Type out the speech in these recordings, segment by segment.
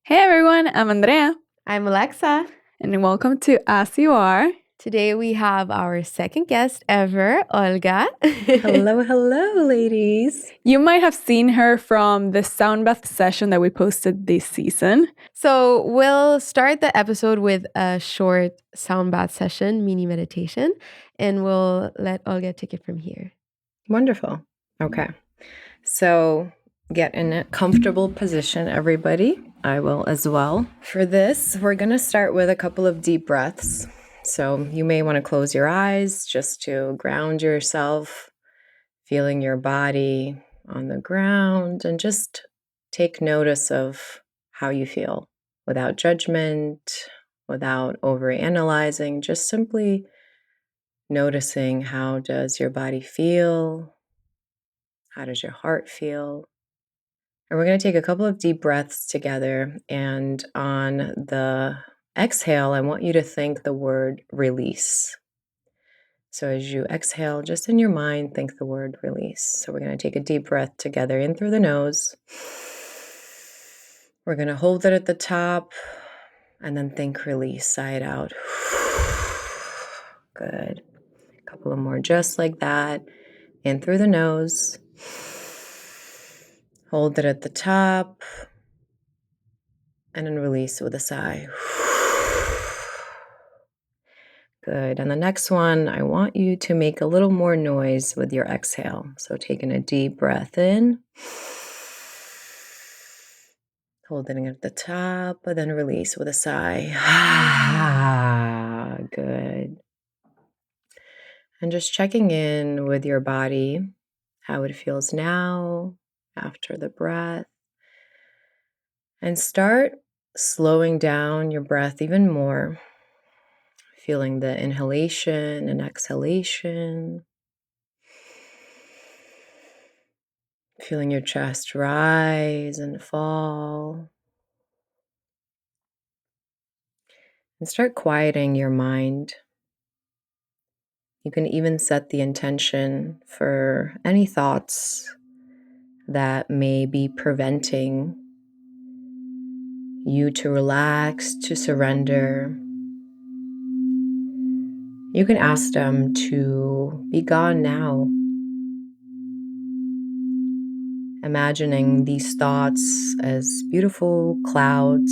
Hey everyone, I'm Andrea, I'm Alexa. and welcome to As You Are. Today we have our second guest ever, Olga. Hello, ladies. You might have seen her from the sound bath session that we posted this season. So we'll start the episode with a short sound bath session, mini meditation, and we'll let Olga take it from here. Wonderful. Okay. So get in a comfortable position, everybody. I will as well. For this, we're going to start with a couple of deep breaths. So you may want to close your eyes just to ground yourself, feeling your body on the ground, and just take notice of how you feel without judgment, without overanalyzing, just simply noticing how does your body feel, how does your heart feel. And we're going to take a couple of deep breaths together, and on the exhale, I want you to think the word release. So as you exhale, just in your mind, think the word release. So we're going to take a deep breath together in through the nose. We're going to hold it at the top and then think release, sigh it out. Good. A couple of more just like that. In through the nose. Hold it at the top and then release with a sigh. Good. And the next one, I want you to make a little more noise with your exhale. So taking a deep breath in, holding it at the top, but then release with a sigh. Good. And just checking in with your body, how it feels now after the breath. And start slowing down your breath even more. Feeling the inhalation and exhalation. Feeling your chest rise and fall. And start quieting your mind. You can even set the intention for any thoughts that may be preventing you to relax, to surrender. You can ask them to be gone now. Imagining these thoughts as beautiful clouds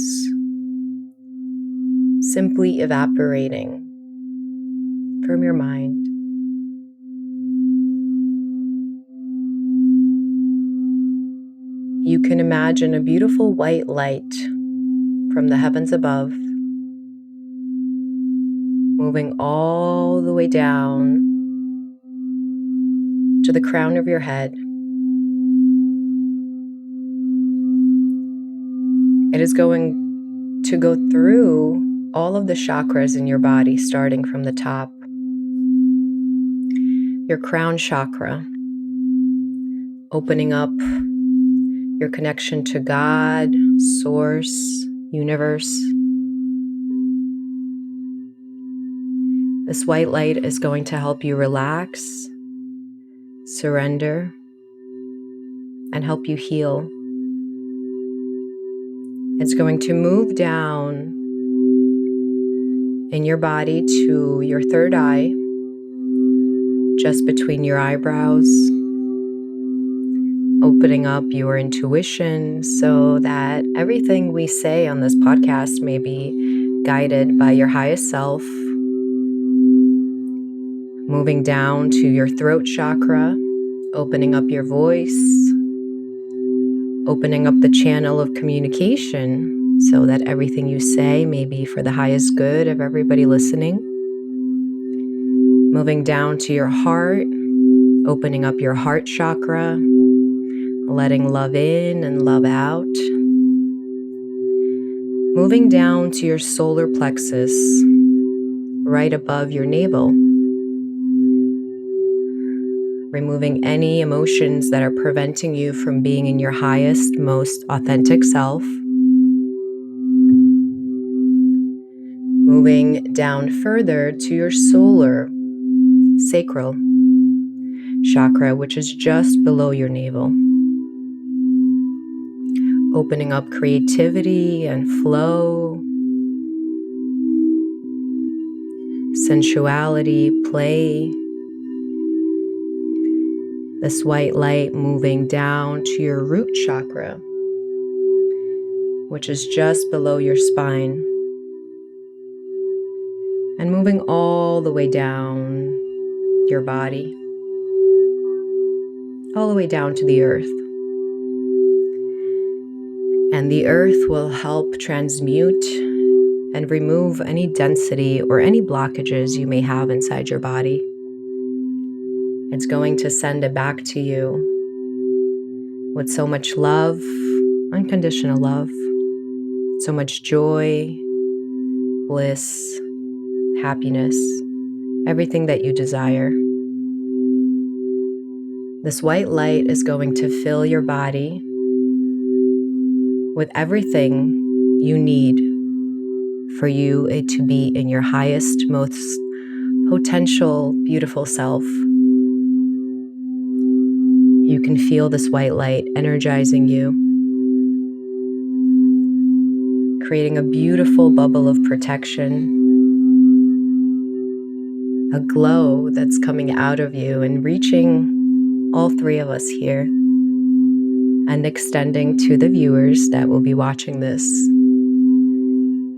simply evaporating from your mind. You can imagine a beautiful white light from the heavens above, moving all the way down to the crown of your head. It is going to go through all of the chakras in your body, starting from the top. Your crown chakra, opening up your connection to God, Source, Universe. This white light is going to help you relax, surrender, and help you heal. It's going to move down in your body to your third eye, just between your eyebrows, opening up your intuition so that everything we say on this podcast may be guided by your highest self. Moving down to your throat chakra, opening up your voice, opening up the channel of communication so that everything you say may be for the highest good of everybody listening. Moving down to your heart, opening up your heart chakra, letting love in and love out. Moving down to your solar plexus, right above your navel. Removing any emotions that are preventing you from being in your highest, most authentic self. Moving down further to your solar sacral chakra, which is just below your navel. opening up creativity and flow, sensuality, play. This white light moving down to your root chakra, which is just below your spine, and moving all the way down your body, all the way down to the earth. And the earth will help transmute and remove any density or any blockages you may have inside your body. It's going to send it back to you with so much love, unconditional love, so much joy, bliss, happiness, everything that you desire. This white light is going to fill your body with everything you need for you to be in your highest, most potential, beautiful self. You can feel this white light energizing you, creating a beautiful bubble of protection, a glow that's coming out of you and reaching all three of us here and extending to the viewers that will be watching this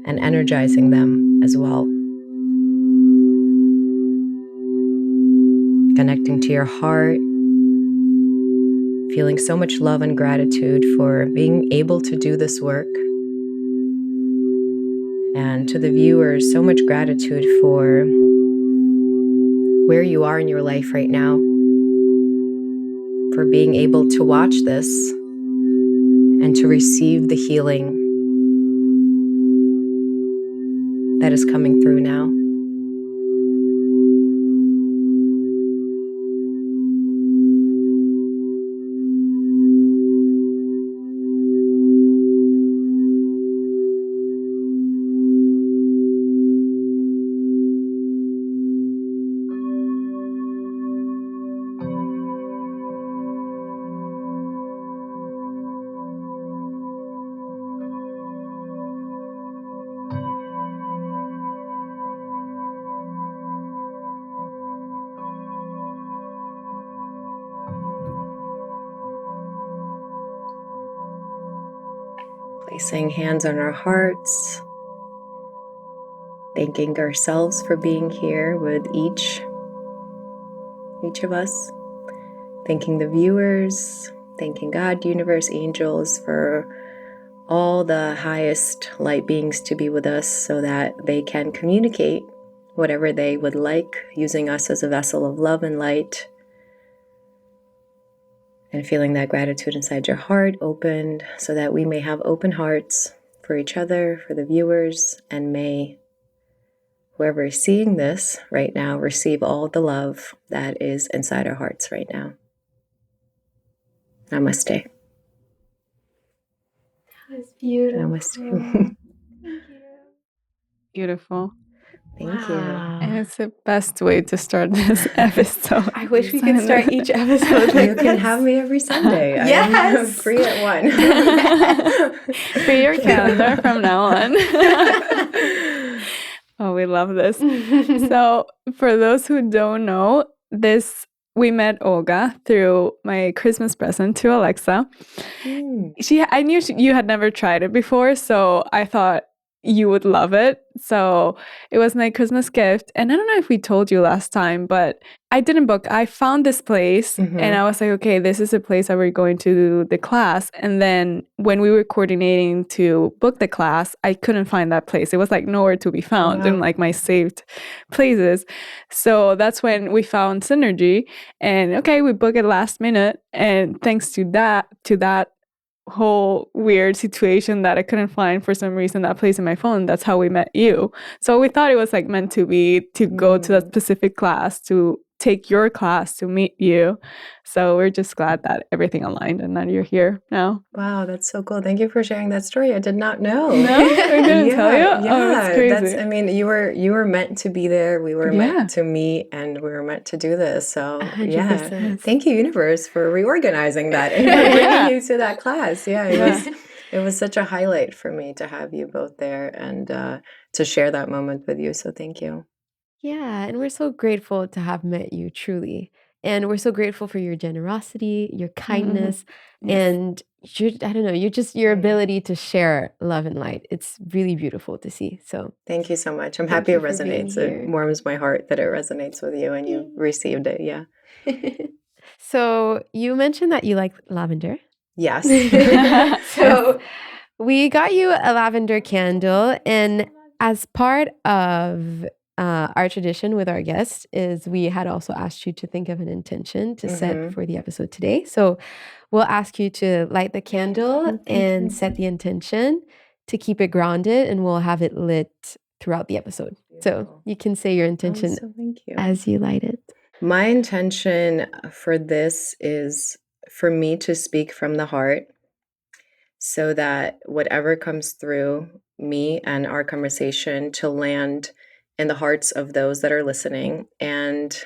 and energizing them as well. Connecting to your heart, feeling so much love and gratitude for being able to do this work. And to the viewers, so much gratitude for where you are in your life right now, for being able to watch this and to receive the healing that is coming through now. Placing hands on our hearts, thanking ourselves for being here with each of us, thanking the viewers, thanking God, universe, angels for all the highest light beings to be with us so that they can communicate whatever they would like, using us as a vessel of love and light. And feeling that gratitude inside your heart opened so that we may have open hearts for each other, for the viewers, and may whoever is seeing this right now receive all the love that is inside our hearts right now. Namaste. That was beautiful. Namaste. Thank you. Beautiful. Thank you. And it's the best way to start this episode. I wish we could start each episode like You can have me every Sunday. Yes. I'm free at 1. Free your calendar from now on. Oh, we love this. So for those who don't know, we met Olga through my Christmas present to Alexa. I knew you had never tried it before, so I thought you would love it. So it was my Christmas gift. And I don't know if we told you last time, but I didn't book. I found this place and I was like, okay, this is a place that we're going to do the class. And then when we were coordinating to book the class, I couldn't find that place. It was like nowhere to be found in like my saved places. So that's when we found Synergy, and okay, we booked it last minute. And thanks to that whole weird situation that I couldn't find for some reason that place in my phone, that's how we met you. So we thought it was like meant to be, to go to that specific class, to take your class, to meet you. So we're just glad that everything aligned and that you're here now. Wow, that's so cool. Thank you for sharing that story. I did not know. No? I didn't tell you? Yeah, Oh, that's crazy. I mean, you were meant to be there. We were meant to meet, and we were meant to do this. So 100%. Thank you, universe, for reorganizing that and bringing you to that class. Yeah, It was such a highlight for me to have you both there and to share that moment with you. So thank you. Yeah, and we're so grateful to have met you, truly. And we're so grateful for your generosity, your kindness, and I don't know, your ability to share love and light. It's really beautiful to see. So thank you so much. I'm thank happy you it for being resonates. here. It warms my heart that it resonates with you and you received it. Yeah. So you mentioned that you like lavender. Yes. So we got you a lavender candle, and as part of our tradition with our guests is we had also asked you to think of an intention to set for the episode today. So we'll ask you to light the candle and set the intention to keep it grounded, and we'll have it lit throughout the episode. So you can say your intention Thank you. as you light it. My intention for this is for me to speak from the heart so that whatever comes through me and our conversation to land in the hearts of those that are listening and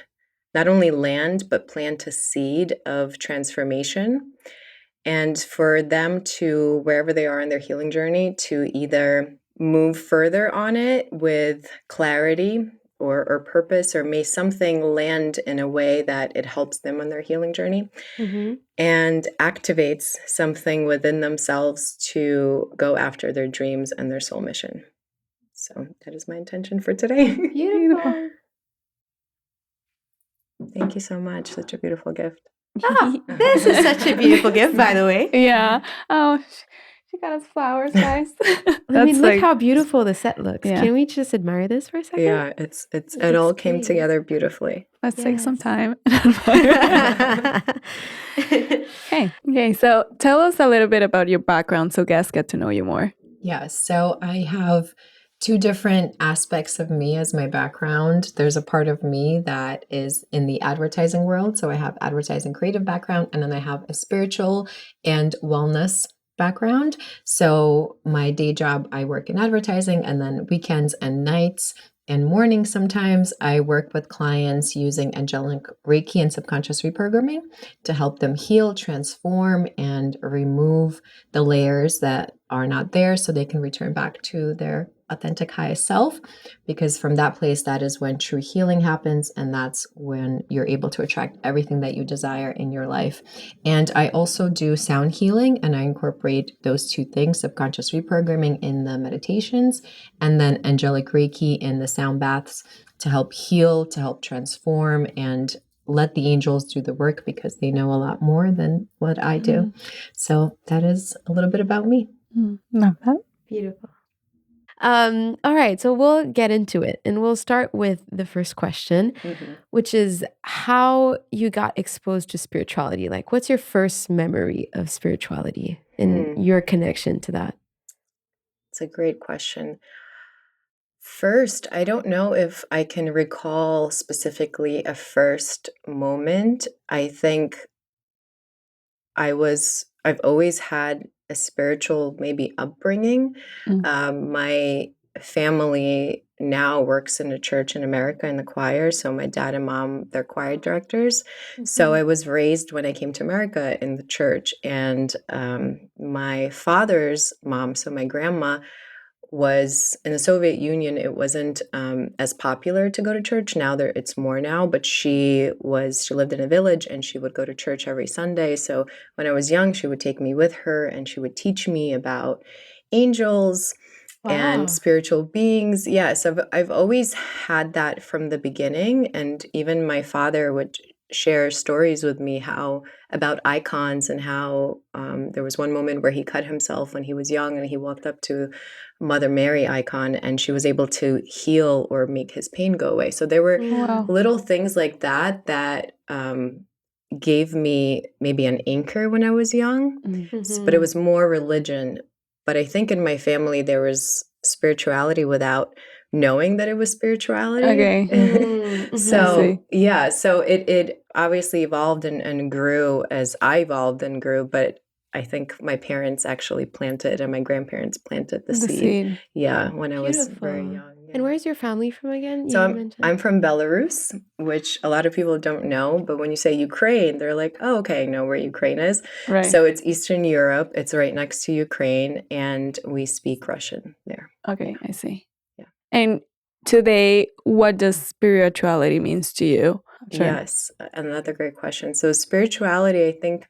not only land, but plant a seed of transformation. And for them to, wherever they are in their healing journey, to either move further on it with clarity or purpose, or may something land in a way that it helps them on their healing journey and activates something within themselves to go after their dreams and their soul mission. So that is my intention for today. Beautiful. Thank you so much. Such a beautiful gift. This is such a beautiful gift, by the way. Yeah. Oh, she got us flowers, guys. I mean, look how beautiful the set looks. Yeah. Can we just admire this for a second? Yeah, it all came together beautifully. Let's take some time. Okay. So tell us a little bit about your background so guests get to know you more. Yeah, so I have two different aspects of me as my background. There's a part of me that is in the advertising world. So I have advertising creative background, and then I have a spiritual and wellness background. So my day job, I work in advertising, and then weekends and nights and mornings sometimes I work with clients using Angelic Reiki and subconscious reprogramming to help them heal, transform, and remove the layers that are not there so they can return back to their authentic highest self, because from that place, that is when true healing happens, and that's when you're able to attract everything that you desire in your life. And I also do sound healing, and I incorporate those two things, subconscious reprogramming in the meditations, and then Angelic Reiki in the sound baths to help heal, to help transform, and let the angels do the work because they know a lot more than what I do. So that is a little bit about me. Love that. Beautiful. All right, so we'll get into it, and we'll start with the first question, which is how you got exposed to spirituality. Like, what's your first memory of spirituality and your connection to that? It's a great question. First, I don't know if I can recall specifically a first moment. I think I've always had a spiritual maybe upbringing. My family now works in a church in America in the choir. So my dad and mom, they're choir directors. So I was raised when I came to America in the church. And my father's mom, so my grandma, was in the Soviet Union. It wasn't as popular to go to church. Now it's more now, but she lived in a village and she would go to church every Sunday. So when I was young, she would take me with her and she would teach me about angels and spiritual beings. Yes, I've always had that from the beginning. And even my father would share stories with me about icons and how there was one moment where he cut himself when he was young and he walked up to Mother Mary icon and she was able to heal or make his pain go away. So there were little things like that gave me maybe an anchor when I was young, but it was more religion. But I think in my family there was spirituality without knowing that it was spirituality. Okay. So it obviously evolved and grew as I evolved and grew, but I think my parents actually planted and my grandparents planted the seed. Yeah, when I was very young. And where's your family from again? So I'm from Belarus, which a lot of people don't know. But when you say Ukraine, they're like, oh, okay, I know where Ukraine is. Right. So it's Eastern Europe. It's right next to Ukraine. And we speak Russian there. Okay, I see. Yeah. And today, what does spirituality means to you? Sure. Yes, another great question. So spirituality, I think,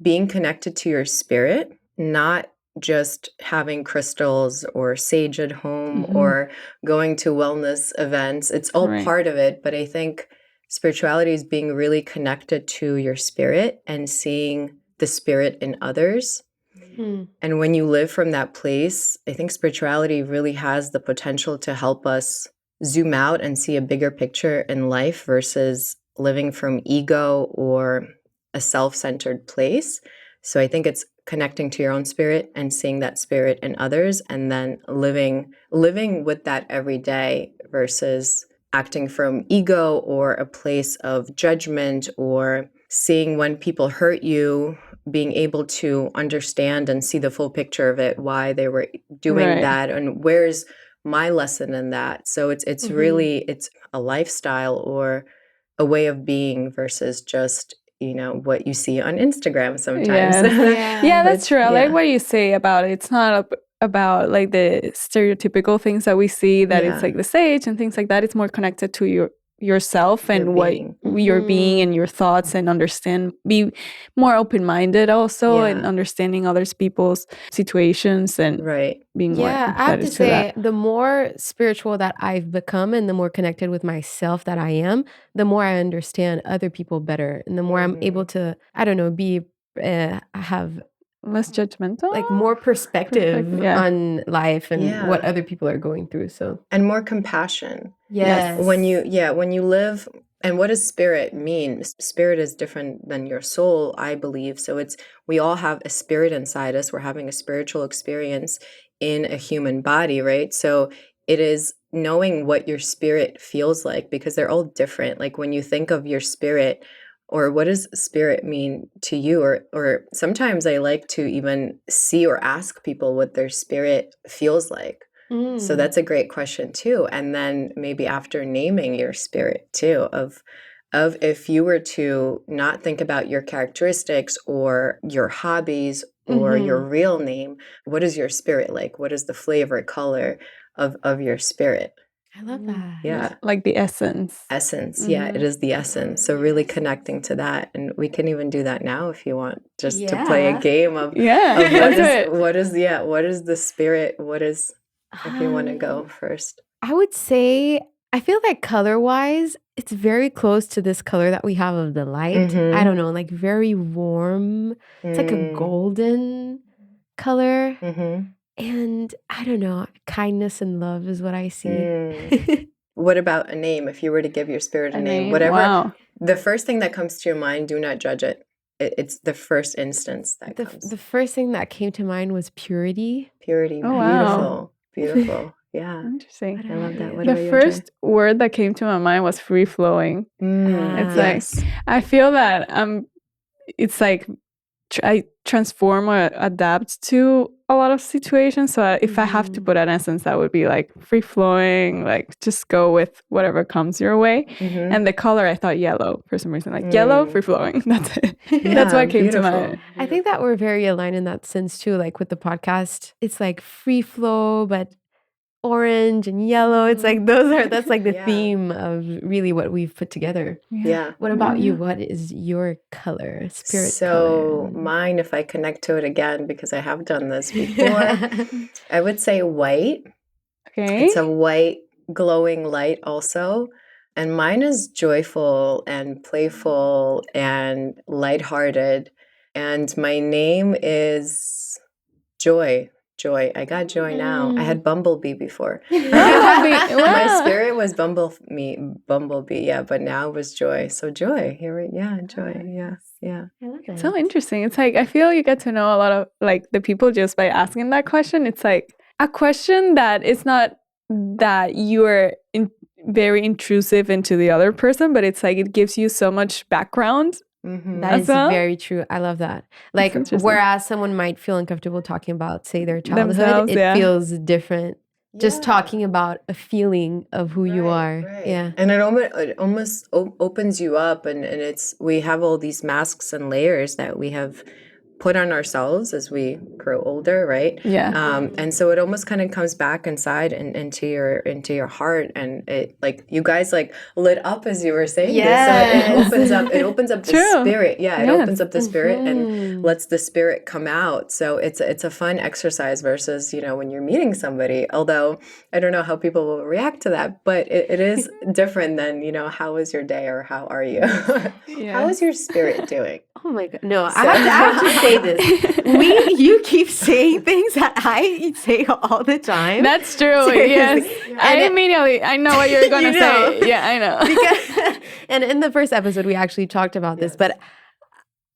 being connected to your spirit, not just having crystals or sage at home or going to wellness events. It's all part of it. But I think spirituality is being really connected to your spirit and seeing the spirit in others. And when you live from that place, I think spirituality really has the potential to help us zoom out and see a bigger picture in life versus living from ego or a self-centered place. So I think it's connecting to your own spirit and seeing that spirit in others, and then living with that every day versus acting from ego or a place of judgment, or seeing when people hurt you, being able to understand and see the full picture of it, why they were doing that, and where's my lesson in that. So it's really, it's a lifestyle or a way of being versus just, what you see on Instagram sometimes. Yeah, that's true. I like what you say about it. It's not about like the stereotypical things that we see, that it's like the sage and things like that. It's more connected to yourself and what you're being and your thoughts, and be more open-minded also, and understanding others people's situations and being more I have to say, the more spiritual that I've become and the more connected with myself that I am, the more I understand other people better, and the more I'm able to, I don't know, have less judgmental, like more perspective on life and what other people are going through. So, and more compassion. Yes. When you live, and what does spirit mean? Spirit is different than your soul, I believe. So we all have a spirit inside us. We're having a spiritual experience in a human body, right? So it is knowing what your spirit feels like, because they're all different. Like when you think of your spirit, or what does spirit mean to you? Or sometimes I like to even see or ask people what their spirit feels like. So that's a great question too. And then maybe after naming your spirit too, of if you were to not think about your characteristics or your hobbies or your real name, what is your spirit like? What is the flavor, color of your spirit? I love that. Yeah. Like the essence. Yeah, it is the essence. So really connecting to that. And we can even do that now if you want, just to play a game of what is the spirit? What is, if you want to go first? I would say, I feel like color-wise, it's very close to this color that we have of the light. I don't know, like very warm. It's like a golden color. And I don't know, kindness and love is what I see. What about a name? If you were to give your spirit a name, whatever, the first thing that comes to your mind, do not judge it. It's the first instance that comes. The first thing that came to mind was purity. Purity, beautiful. Beautiful. Yeah. Interesting. I love that. What the first word that came to my mind was free flowing. It's like, I feel that it's like I transform or adapt to a lot of situations. So if I have to put an essence, that would be like free flowing, like just go with whatever comes your way. And the color, I thought yellow for some reason, like yellow, free flowing. That's it. That's what came to mind. I think that we're very aligned in that sense too. Like with the podcast, it's like free flow, but orange and yellow. It's like that's like the theme of really what we've put together. Yeah. What about you? What is your color, spirit color? So mine, if I connect to it again, because I have done this before, I would say white. Okay. It's a white glowing light also. And mine is joyful and playful and lighthearted. And my name is Joy. Joy. I got Joy now. I had Bumblebee before. My spirit was Bumblebee, yeah, but now it was Joy. So Joy. Joy. Yeah. I love it. So interesting. It's like I feel you get to know a lot of like the people just by asking that question. It's like a question that it's not that you're very intrusive into the other person, but it's like it gives you so much background. That is very true. I love that. Like, whereas someone might feel uncomfortable talking about, say, their childhood, it feels different just talking about a feeling of who you are. Right. Yeah. And it almost opens you up, and we have all these masks and layers that we have put on ourselves as we grow older, right? Yeah. And so it almost kind of comes back inside and into your heart, and it, like, you guys like lit up as you were saying this. So it opens up the spirit. Yeah, it opens up the spirit and lets the spirit come out. So it's a fun exercise versus, when you're meeting somebody. Although I don't know how people will react to that, but it is different than, how was your day or how are you? How is your spirit doing? Oh my God. No, I have to say this. You keep saying things that I say all the time. That's true. Seriously. Yes. I know what you're going to say. Yeah, I know. And in the first episode, we actually talked about this, but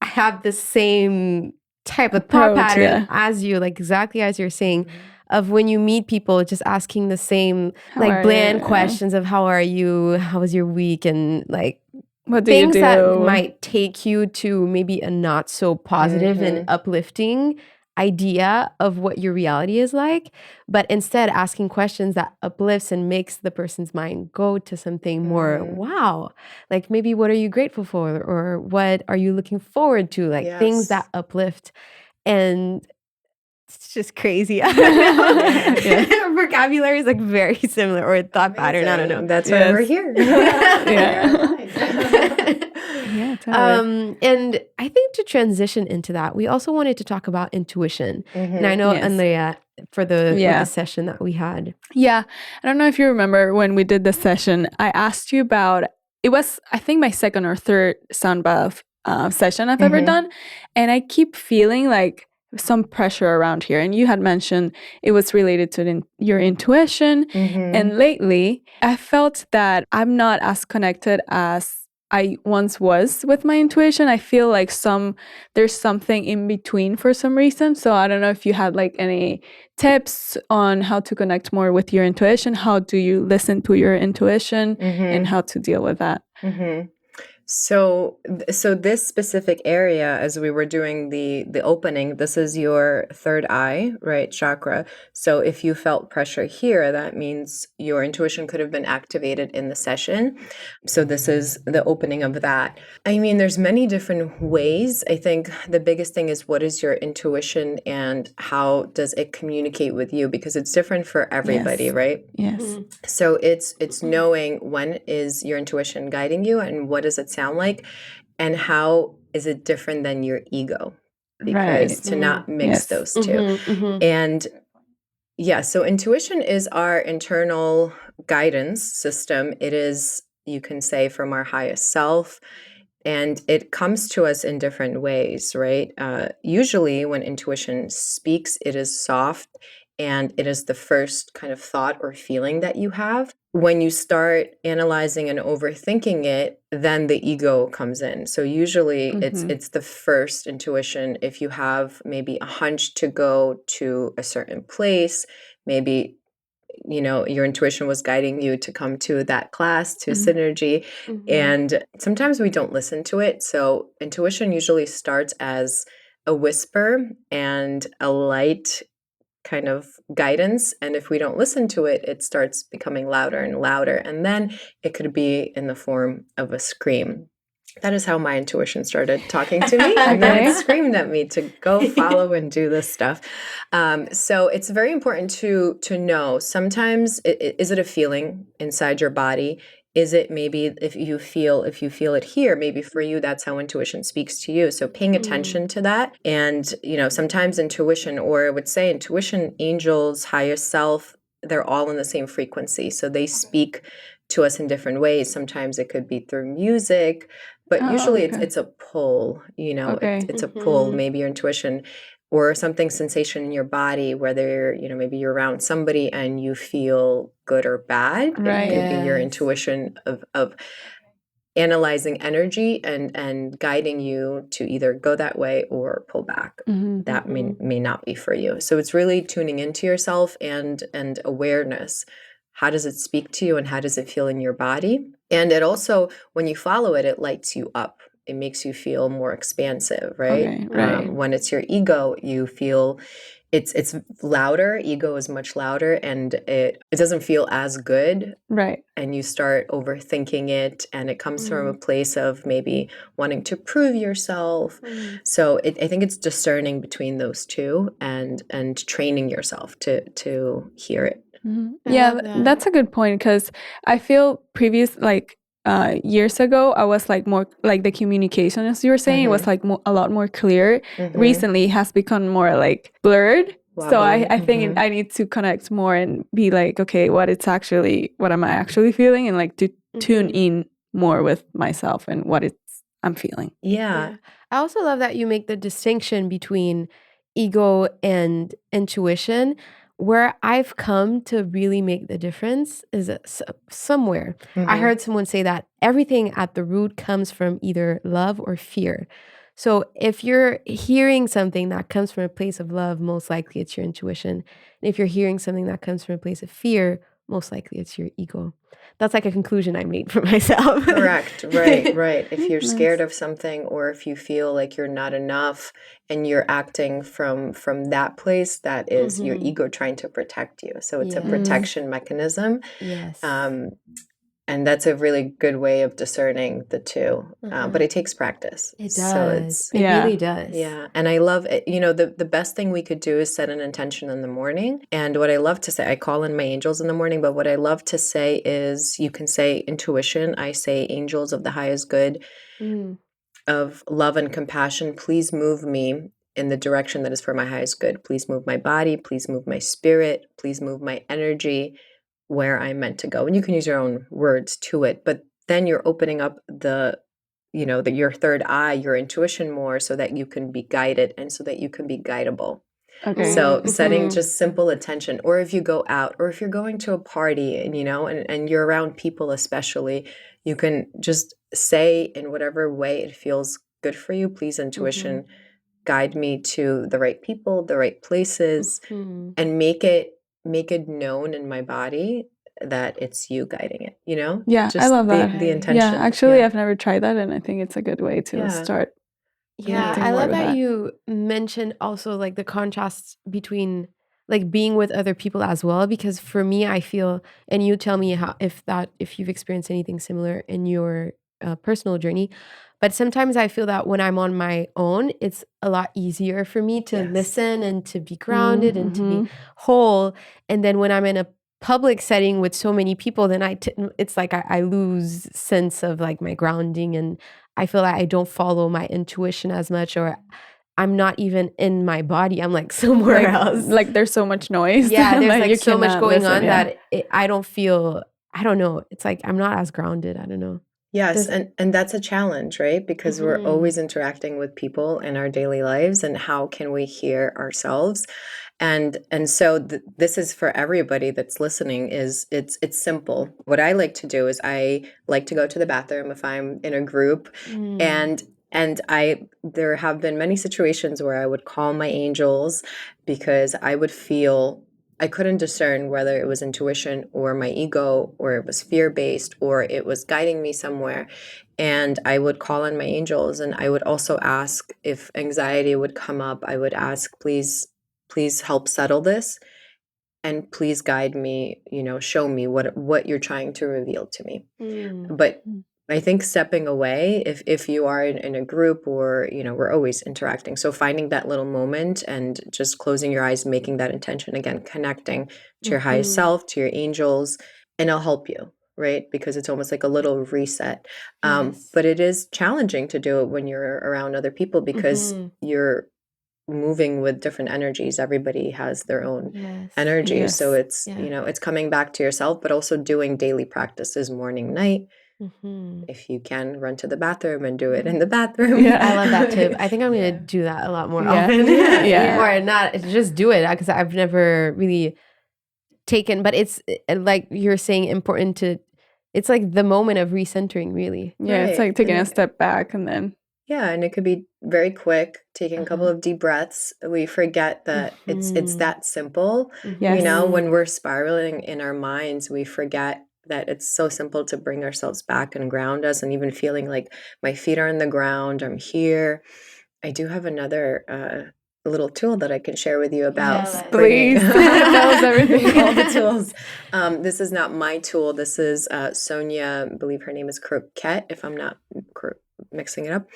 I have the same type of thought pattern as you, like exactly as you're saying, of when you meet people, just asking the same bland questions of how are you, how was your week, and like what things that might take you to maybe a not so positive and uplifting idea of what your reality is like, but instead asking questions that uplifts and makes the person's mind go to something more, wow, like maybe what are you grateful for, or what are you looking forward to, like things that uplift. And it's just crazy. Vocabulary is like very similar, or thought pattern. I don't know. That's why we're here. Yeah, totally. And I think to transition into that, we also wanted to talk about intuition. And I know Andrea, for the session that we had. Yeah. I don't know if you remember when we did the session, I asked you about, it was, I think, my second or third sound bath session I've ever done. And I keep feeling like some pressure around here. And you had mentioned it was related to your intuition. And lately, I felt that I'm not as connected as I once was with my intuition. I feel like there's something in between for some reason. So I don't know if you had like any tips on how to connect more with your intuition. How do you listen to your intuition and how to deal with that? So this specific area, as we were doing the opening, this is your third eye, right, chakra. So if you felt pressure here, that means your intuition could have been activated in the session. So this is the opening of that. I mean, there's many different ways. I think the biggest thing is, what is your intuition and how does it communicate with you? Because it's different for everybody, right? Yes. So it's knowing when is your intuition guiding you and what does it sound like, and how is it different than your ego, because to not mix those two. And so intuition is our internal guidance system. It is, you can say, from our highest self, and it comes to us in different ways, right? Usually when intuition speaks, it is soft, and it is the first kind of thought or feeling that you have. When you start analyzing and overthinking it, then the ego comes in. So usually it's the first intuition. If you have maybe a hunch to go to a certain place, maybe your intuition was guiding you to come to that class, to Synergy, and sometimes we don't listen to it. So intuition usually starts as a whisper and a light kind of guidance, and if we don't listen to it, it starts becoming louder and louder, and then it could be in the form of a scream. That is how my intuition started talking to me, and then it screamed at me to go follow and do this stuff. So it's very important to know. Sometimes is it a feeling inside your body? Is it maybe if you feel it here, maybe for you, that's how intuition speaks to you. So paying attention to that. And, sometimes intuition, or I would say intuition, angels, higher self, they're all in the same frequency. So they speak to us in different ways. Sometimes it could be through music, but usually it's a pull, it's a pull, maybe your intuition, or something, sensation in your body, whether maybe you're around somebody and you feel good or bad. Right. It could be your intuition of analyzing energy and guiding you to either go that way or pull back. That may not be for you. So it's really tuning into yourself and awareness. How does it speak to you and how does it feel in your body? And it also, when you follow it, it lights you up. It makes you feel more expansive, right? Okay, right. When it's your ego, you feel it's louder. Ego is much louder, and it doesn't feel as good. Right. And you start overthinking it, and it comes from a place of maybe wanting to prove yourself. So I think it's discerning between those two, and training yourself to hear it. Yeah, that's a good point, because I feel years ago, I was like more like the communication, as you were saying, it was like a lot more clear. Recently, it has become more like blurred. So I think I need to connect more and be like, okay, what am I actually feeling, and like to tune in more with myself and what I'm feeling. Yeah. I also love that you make the distinction between ego and intuition. Where I've come to really make the difference is somewhere. I heard someone say that everything at the root comes from either love or fear. So if you're hearing something that comes from a place of love, most likely it's your intuition. And if you're hearing something that comes from a place of fear, most likely it's your ego. That's like a conclusion I made for myself. Correct. Right. If you're scared of something, or if you feel like you're not enough and you're acting from that place, that is your ego trying to protect you. So it's a protection mechanism. Yes. And that's a really good way of discerning the two. But it takes practice. It does. So it really does. Yeah. And I love it. The best thing we could do is set an intention in the morning. And what I love to say, I call in my angels in the morning, but what I love to say is, you can say intuition. I say, angels of the highest good, of love and compassion, please move me in the direction that is for my highest good. Please move my body. Please move my spirit. Please move my energy where I'm meant to go. And you can use your own words to it, but then you're opening up your third eye, your intuition more, so that you can be guided and so that you can be guidable. Okay. So setting just simple attention, or if you go out, or if you're going to a party and you're around people, especially, you can just say in whatever way it feels good for you, please, intuition, guide me to the right people, the right places, and make it known in my body that it's you guiding it, Yeah, just I love that. the intention. Yeah, actually, I've never tried that, and I think it's a good way to start. Yeah, I love that you mentioned also like the contrasts between like being with other people as well, because for me, I feel, and you tell me if you've experienced anything similar in your personal journey, but sometimes I feel that when I'm on my own, it's a lot easier for me to listen and to be grounded and to be whole. And then when I'm in a public setting with so many people, then it's like I lose sense of like my grounding, and I feel like I don't follow my intuition as much, or I'm not even in my body. I'm like somewhere else. Like there's so much noise. Yeah, there's like you so much going listen, on that I don't feel, I don't know. It's like I'm not as grounded. I don't know. Yes, and that's a challenge, right? Because we're always interacting with people in our daily lives, and how can we hear ourselves? And so this is for everybody that's listening. It's simple. What I like to do is I like to go to the bathroom if I'm in a group, and there have been many situations where I would call my angels, because I would feel I couldn't discern whether it was intuition or my ego, or it was fear-based, or it was guiding me somewhere. And I would call on my angels, and I would also ask if anxiety would come up. I would ask, please help settle this, and please guide me, show me what you're trying to reveal to me. But I think stepping away, if you are in a group, or, we're always interacting. So finding that little moment and just closing your eyes, making that intention, again, connecting to your highest self, to your angels, and it'll help you, right? Because it's almost like a little reset. But it is challenging to do it when you're around other people, because you're moving with different energies. Everybody has their own energy. Yes. So it's, it's coming back to yourself, but also doing daily practices, morning, night. If you can, run to the bathroom and do it in the bathroom. Yeah, I love that tip. I think I'm going to do that a lot more often. Or not, just do it, because I've never really taken, but it's like you're saying, important to, it's like the moment of recentering, really. Yeah, it's like taking a step back and then. Yeah, and it could be very quick, taking a couple of deep breaths. We forget that it's that simple. Yes. When we're spiraling in our minds, we forget that it's so simple to bring ourselves back and ground us, and even feeling like my feet are on the ground, I'm here. I do have another a little tool that I can share with you about. Yes. Please. Tell us everything. All the tools. This is not my tool. This is Sonia, I believe her name is Croquette, if I'm not mixing it up.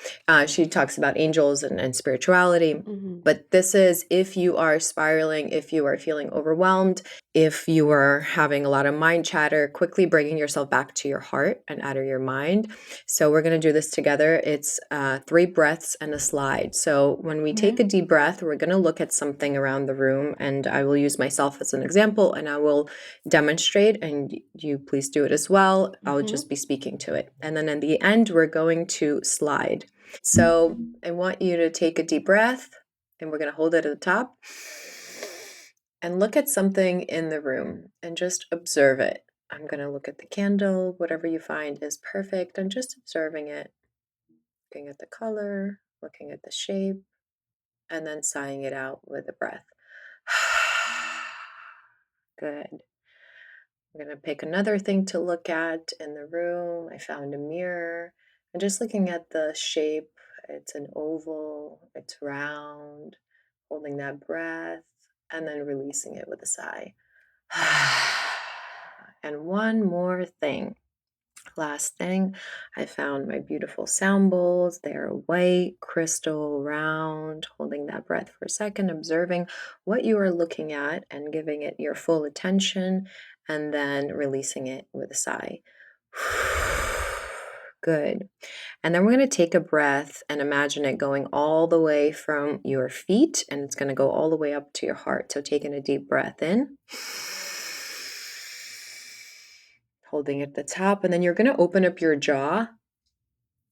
She talks about angels and spirituality. Mm-hmm. But this is if you are spiraling, if you are feeling overwhelmed, if you are having a lot of mind chatter, quickly bringing yourself back to your heart and out of your mind. So we're going to do this together. It's 3 breaths and a slide. So when we take a deep breath, we're going to look at something around the room, and I will use myself as an example, and I will demonstrate, and you please do it as well. I'll just be speaking to it. And then in the end, we're going to slide. So I want you to take a deep breath, and we're going to hold it at the top and look at something in the room and just observe it. I'm going to look at the candle, whatever you find is perfect, and just observing it, looking at the color, looking at the shape, and then sighing it out with a breath. Good. I'm going to pick another thing to look at in the room. I found a mirror. And just looking at the shape, it's an oval, it's round, holding that breath, and then releasing it with a sigh. And one more thing. Last thing, I found my beautiful sound bowls. They're white, crystal, round, holding that breath for a second, observing what you are looking at and giving it your full attention, and then releasing it with a sigh. Good. And then we're going to take a breath and imagine it going all the way from your feet, and it's going to go all the way up to your heart. So taking a deep breath in, holding it at the top, and then you're going to open up your jaw.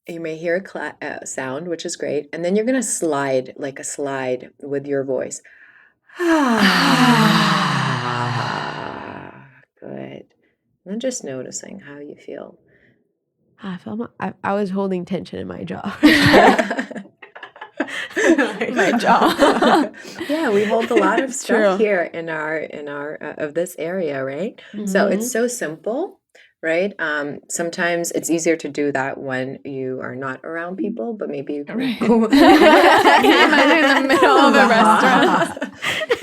You may hear a sound, which is great. And then you're going to slide like a slide with your voice. Good. And then just noticing how you feel. I was holding tension in my jaw. My jaw. Yeah, we hold a lot of stuff True. here in our of this area, right? So it's so simple, right? Sometimes it's easier to do that when you are not around people, but maybe you can go Imagine in the middle of a restaurant.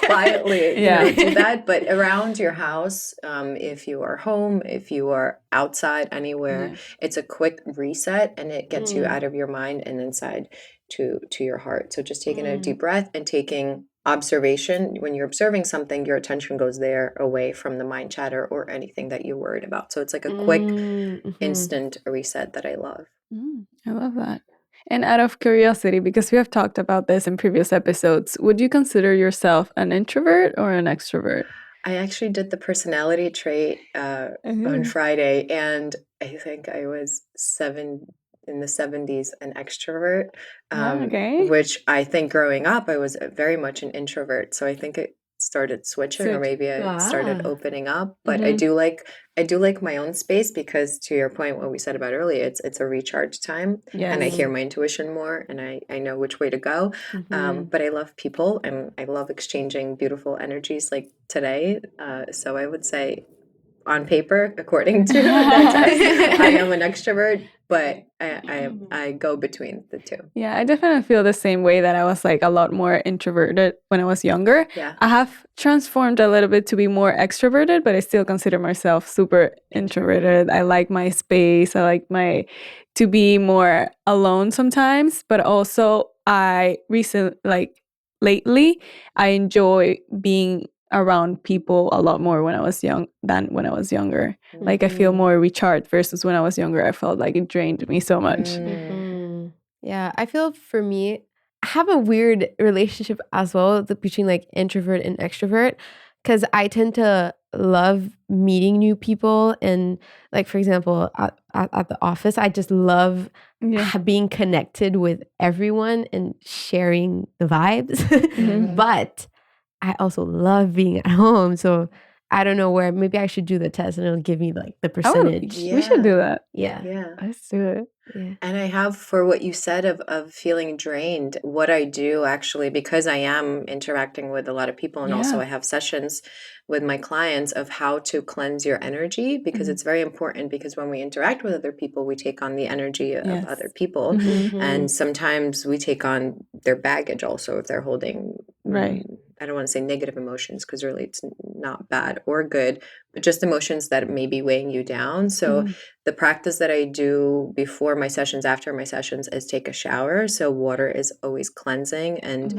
quietly Yeah. do that. But around your house, if you are home, if you are outside anywhere, it's a quick reset, and it gets you out of your mind and inside to your heart. So just taking a deep breath and taking observation. When you're observing something, your attention goes there, away from the mind chatter or anything that you're worried about. So it's like a quick instant reset that I love. I love that. And out of curiosity, because we have talked about this in previous episodes, would you consider yourself an introvert or an extrovert? I actually did the personality trait on Friday, and I think I was in the 70s an extrovert, which I think growing up I was very much an introvert. So I think it started switching, or maybe I started opening up. But I do like my own space, because to your point, what we said about earlier, it's a recharge time, and I hear my intuition more, and I know which way to go. But I love people, and I love exchanging beautiful energies like today. So I would say, on paper, according to that, I am an extrovert, but I go between the two. Yeah, I definitely feel the same way, that I was like a lot more introverted when I was younger. Yeah. I have transformed a little bit to be more extroverted, but I still consider myself super introverted. I like my space. I like to be more alone sometimes, but also lately, I enjoy being around people a lot more when I was young than when I was younger. Like I feel more recharged, versus when I was younger, I felt like it drained me so much. Yeah, I feel for me, I have a weird relationship as well between like introvert and extrovert, because I tend to love meeting new people, and like, for example, at the office, I just love being connected with everyone and sharing the vibes. But I also love being at home. So I don't know where, maybe I should do the test and it'll give me like the percentage. We should do that. Yeah. Let's do it. Yeah. And I have, for what you said of feeling drained, what I do actually, because I am interacting with a lot of people, and also I have sessions with my clients of how to cleanse your energy, because it's very important, because when we interact with other people, we take on the energy of other people. And sometimes we take on their baggage also, if they're holding Right. I don't want to say negative emotions because really it's not bad or good, but just emotions that may be weighing you down. So the practice that I do before my sessions, after my sessions, is take a shower. So water is always cleansing, and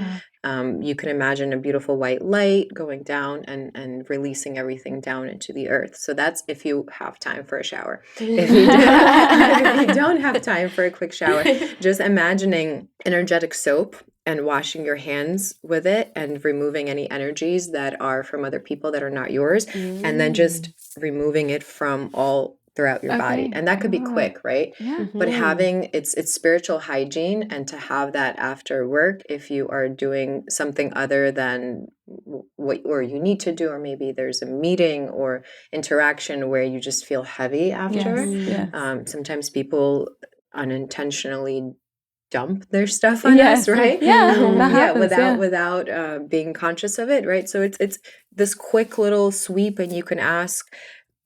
you can imagine a beautiful white light going down and releasing everything down into the earth. So that's if you have time for a shower. If you don't have time for a quick shower, just imagining energetic soap and washing your hands with it and removing any energies that are from other people that are not yours, and then just removing it from all throughout your body. And that could be quick, right? Yeah. But having it's spiritual hygiene, and to have that after work, if you are doing something other than what or you need to do, or maybe there's a meeting or interaction where you just feel heavy after. Yes. Sometimes people unintentionally dump their stuff on us, right? That happens, without being conscious of it, right? So it's this quick little sweep, and you can ask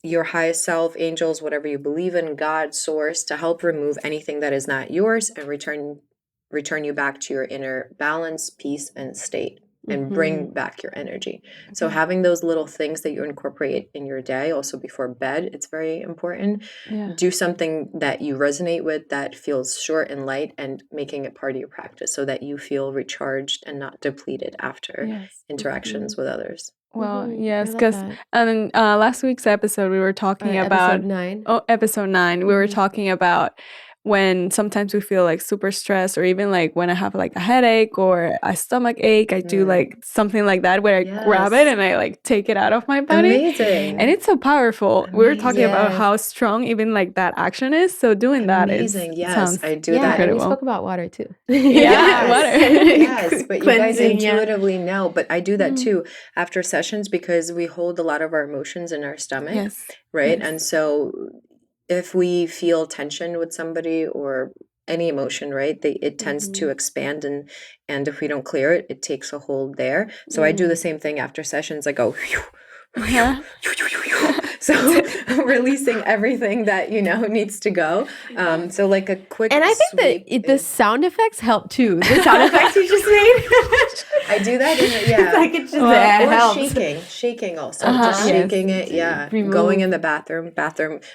your highest self, angels, whatever you believe in, God, source, to help remove anything that is not yours and return you back to your inner balance, peace, and state, and bring back your energy. So having those little things that you incorporate in your day, also before bed, it's very important. Do something that you resonate with, that feels short and light, and making it part of your practice so that you feel recharged and not depleted after interactions with others. Well, yes, because in last week's episode, we were talking about episode 9. We were talking about when sometimes we feel like super stressed, or even like when I have like a headache or a stomach ache, I do like something like that where I grab it and I like take it out of my body. Amazing. And it's so powerful. We were talking about how strong even like that action is. So doing that is sounds I do that. And we spoke about water too. Water. Yes, but you guys intuitively know. But I do that too after sessions, because we hold a lot of our emotions in our stomach, right? And so if we feel tension with somebody or any emotion, right, it tends to expand, and if we don't clear it, it takes a hold there. So I do the same thing after sessions. I go so releasing everything that needs to go. So like a quick and I think that the sound effects help too. The sound effects you just made. I do that like it's just helps. shaking also, just shaking it. Going in the bathroom.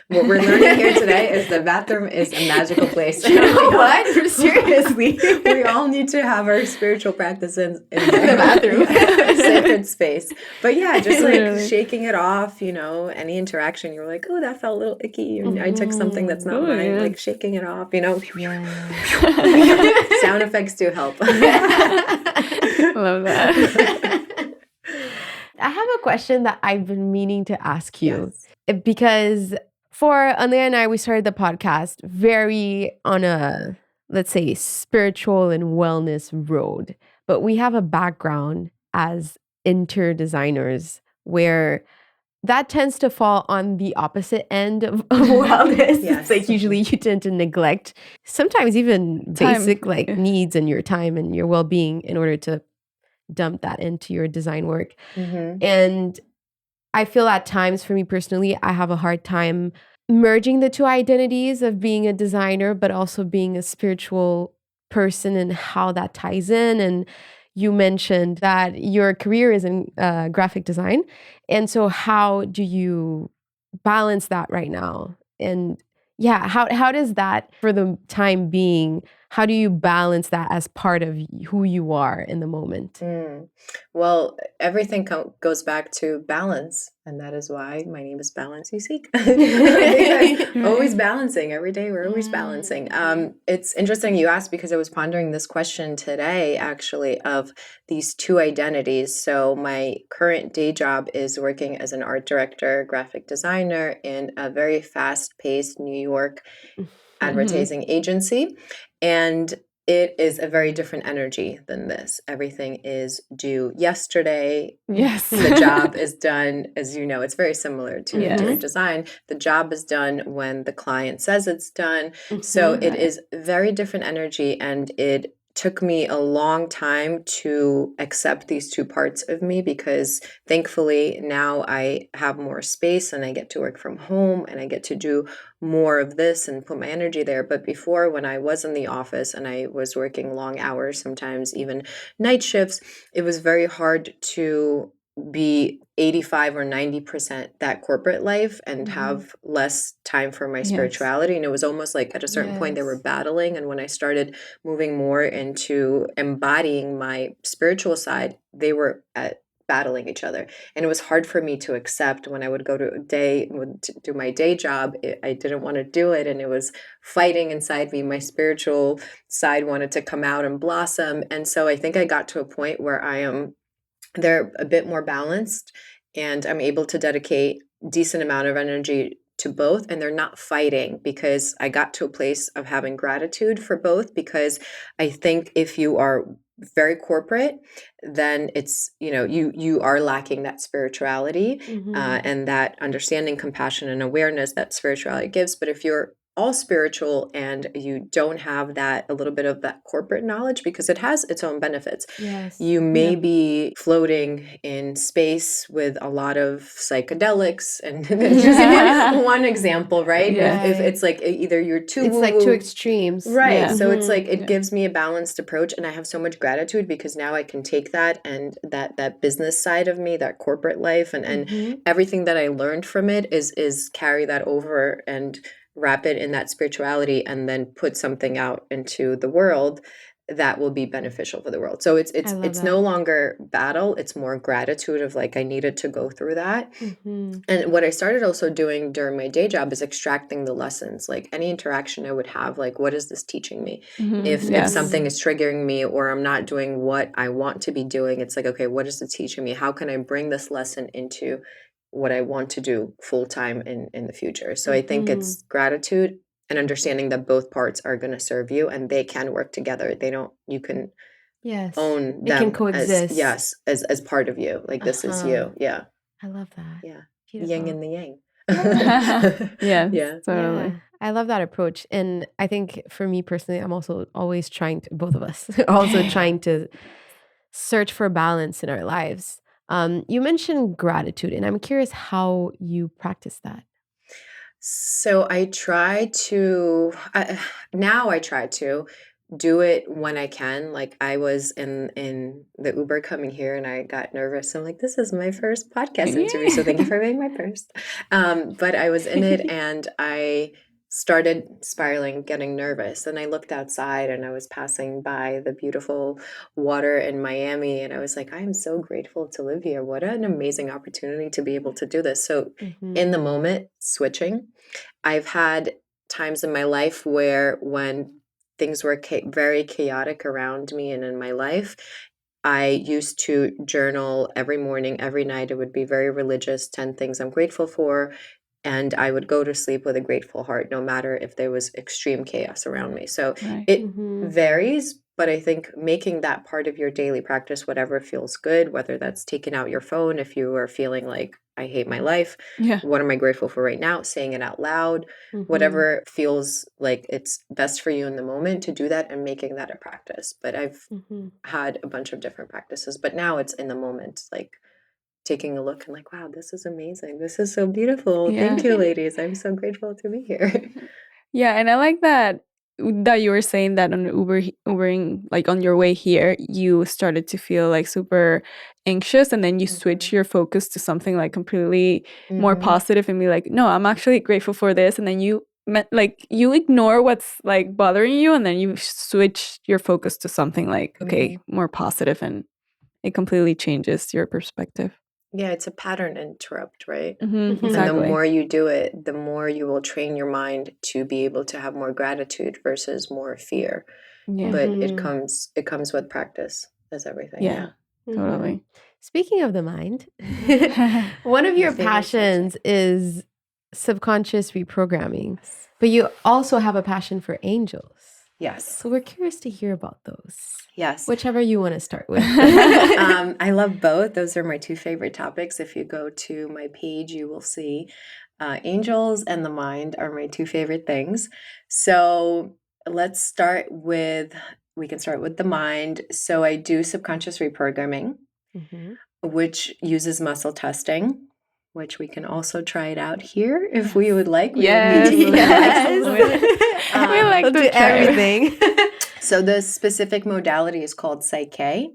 What we're learning here today is the bathroom is a magical place. You know what? Seriously, we all need to have our spiritual practice in the bathroom, sacred space. But just like shaking it off. Any interaction, you're like, oh, that felt a little icky, and I took something that's not mine. Like shaking it off. Sound effects do help. Love that. I have a question that I've been meaning to ask you, because for Andrea and I, we started the podcast very on a, let's say, spiritual and wellness road, but we have a background as interior designers where that tends to fall on the opposite end of wellness. It's like usually you tend to neglect sometimes even basic like needs and your time and your well-being in order to dump that into your design work. And I feel at times, for me personally, I have a hard time merging the two identities of being a designer but also being a spiritual person, and how that ties in. And you mentioned that your career is in graphic design. And so how do you balance that right now? And how does that, for the time being, how do you balance that as part of who you are in the moment? Well, everything goes back to balance. And that is why my name is Balance You Seek. Always balancing. Every day we're always balancing. It's interesting you asked, because I was pondering this question today, actually, of these two identities. So my current day job is working as an art director, graphic designer in a very fast-paced New York advertising agency. And it is a very different energy than this. Everything is due yesterday. The job is done, as you know, it's very similar to interior design. The job is done when the client says it's done. So it is very different energy, and it took me a long time to accept these two parts of me, because thankfully now I have more space and I get to work from home and I get to do more of this and put my energy there. But before, when I was in the office and I was working long hours, sometimes even night shifts, it was very hard to be 85 or 90% that corporate life and have less time for my spirituality. And it was almost like at a certain point they were battling. And when I started moving more into embodying my spiritual side, they were battling each other. And it was hard for me to accept when I would go to do my day job. I didn't want to do it. And it was fighting inside me. My spiritual side wanted to come out and blossom. And so I think I got to a point where they're a bit more balanced, and I'm able to dedicate decent amount of energy to both, and they're not fighting, because I got to a place of having gratitude for both. Because I think if you are very corporate, then it's, you are lacking that spirituality and that understanding, compassion, and awareness that spirituality gives. But if you're all spiritual and you don't have that, a little bit of that corporate knowledge, because it has its own benefits. You may be floating in space with a lot of psychedelics, and just one example, right? If it's like either you're too it's like two extremes, right? So it's like it gives me a balanced approach, and I have so much gratitude, because now I can take that and that business side of me, that corporate life, and everything that I learned from it is carry that over and wrap it in that spirituality, and then put something out into the world that will be beneficial for the world. So it's no longer battle, it's more gratitude of like, I needed to go through that. And what I started also doing during my day job is extracting the lessons, like any interaction I would have, like, what is this teaching me? If something is triggering me, or I'm not doing what I want to be doing, it's like, okay, what is it teaching me? How can I bring this lesson into what I want to do full time in the future? So I think it's gratitude and understanding that both parts are going to serve you, and they can work together. You can own them. It can coexist. As part of you. Like, this is you. Yeah. I love that. Yeah. Beautiful. Yin and the yang. Yeah, totally. Yeah, I love that approach. And I think for me personally, I'm also always both of us are also trying to search for balance in our lives. You mentioned gratitude, and I'm curious how you practice that. So I try to do it when I can. Like, I was in the Uber coming here, and I got nervous. I'm like, this is my first podcast interview, so thank you for being my first. But I was in it, and I started spiraling, getting nervous. And I looked outside, and I was passing by the beautiful water in Miami, and I was like, I'm so grateful to live here. What an amazing opportunity to be able to do this. So in the moment, switching. I've had times in my life where, when things were very chaotic around me and in my life, I used to journal every morning, every night. It would be very religious, 10 things I'm grateful for. And I would go to sleep with a grateful heart, no matter if there was extreme chaos around me. So it varies, but I think making that part of your daily practice, whatever feels good, whether that's taking out your phone if you are feeling like, I hate my life. What am I grateful for right now? Saying it out loud, whatever feels like it's best for you in the moment, to do that and making that a practice. But I've had a bunch of different practices, but now it's in the moment, like taking a look and like, wow, this is amazing. This is so beautiful. Thank you, ladies. I'm so grateful to be here. Yeah, and I like that you were saying that on Ubering, like on your way here, you started to feel like super anxious, and then you switch your focus to something like completely more positive, and be like, no, I'm actually grateful for this. And then you ignore what's like bothering you, and then you switch your focus to something like, okay, more positive, and it completely changes your perspective. Yeah, it's a pattern interrupt, right? Exactly. And the more you do it, the more you will train your mind to be able to have more gratitude versus more fear. But it comes with practice, as everything. Yeah. Totally. Speaking of the mind, one of your passions is subconscious reprogramming, but you also have a passion for angels. Yes. So we're curious to hear about those. Yes. Whichever you want to start with. I love both. Those are my two favorite topics. If you go to my page, you will see angels and the mind are my two favorite things. So let's start with we can start with the mind. So I do subconscious reprogramming, which uses muscle testing, which we can also try it out here if we would like. Yes. We like We'll to do try. everything. So the specific modality is called PSYCH-K.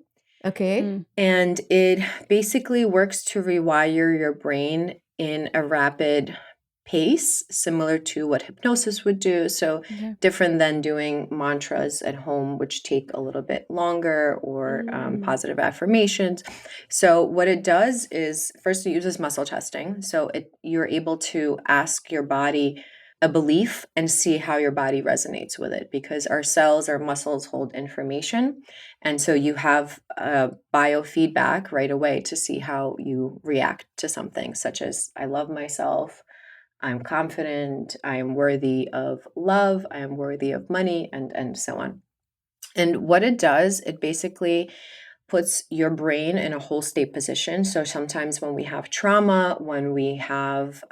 Okay. And it basically works to rewire your brain in a rapid pace, similar to what hypnosis would do. So different than doing mantras at home, which take a little bit longer, or positive affirmations. So what it does is, first, it uses muscle testing. So you're able to ask your body a belief and see how your body resonates with it, because our cells, our muscles hold information. And so you have biofeedback right away to see how you react to something, such as, I love myself, I'm confident, I am worthy of love, I am worthy of money, and so on. And what it does, it basically puts your brain in a whole state position. So sometimes when we have trauma, when we have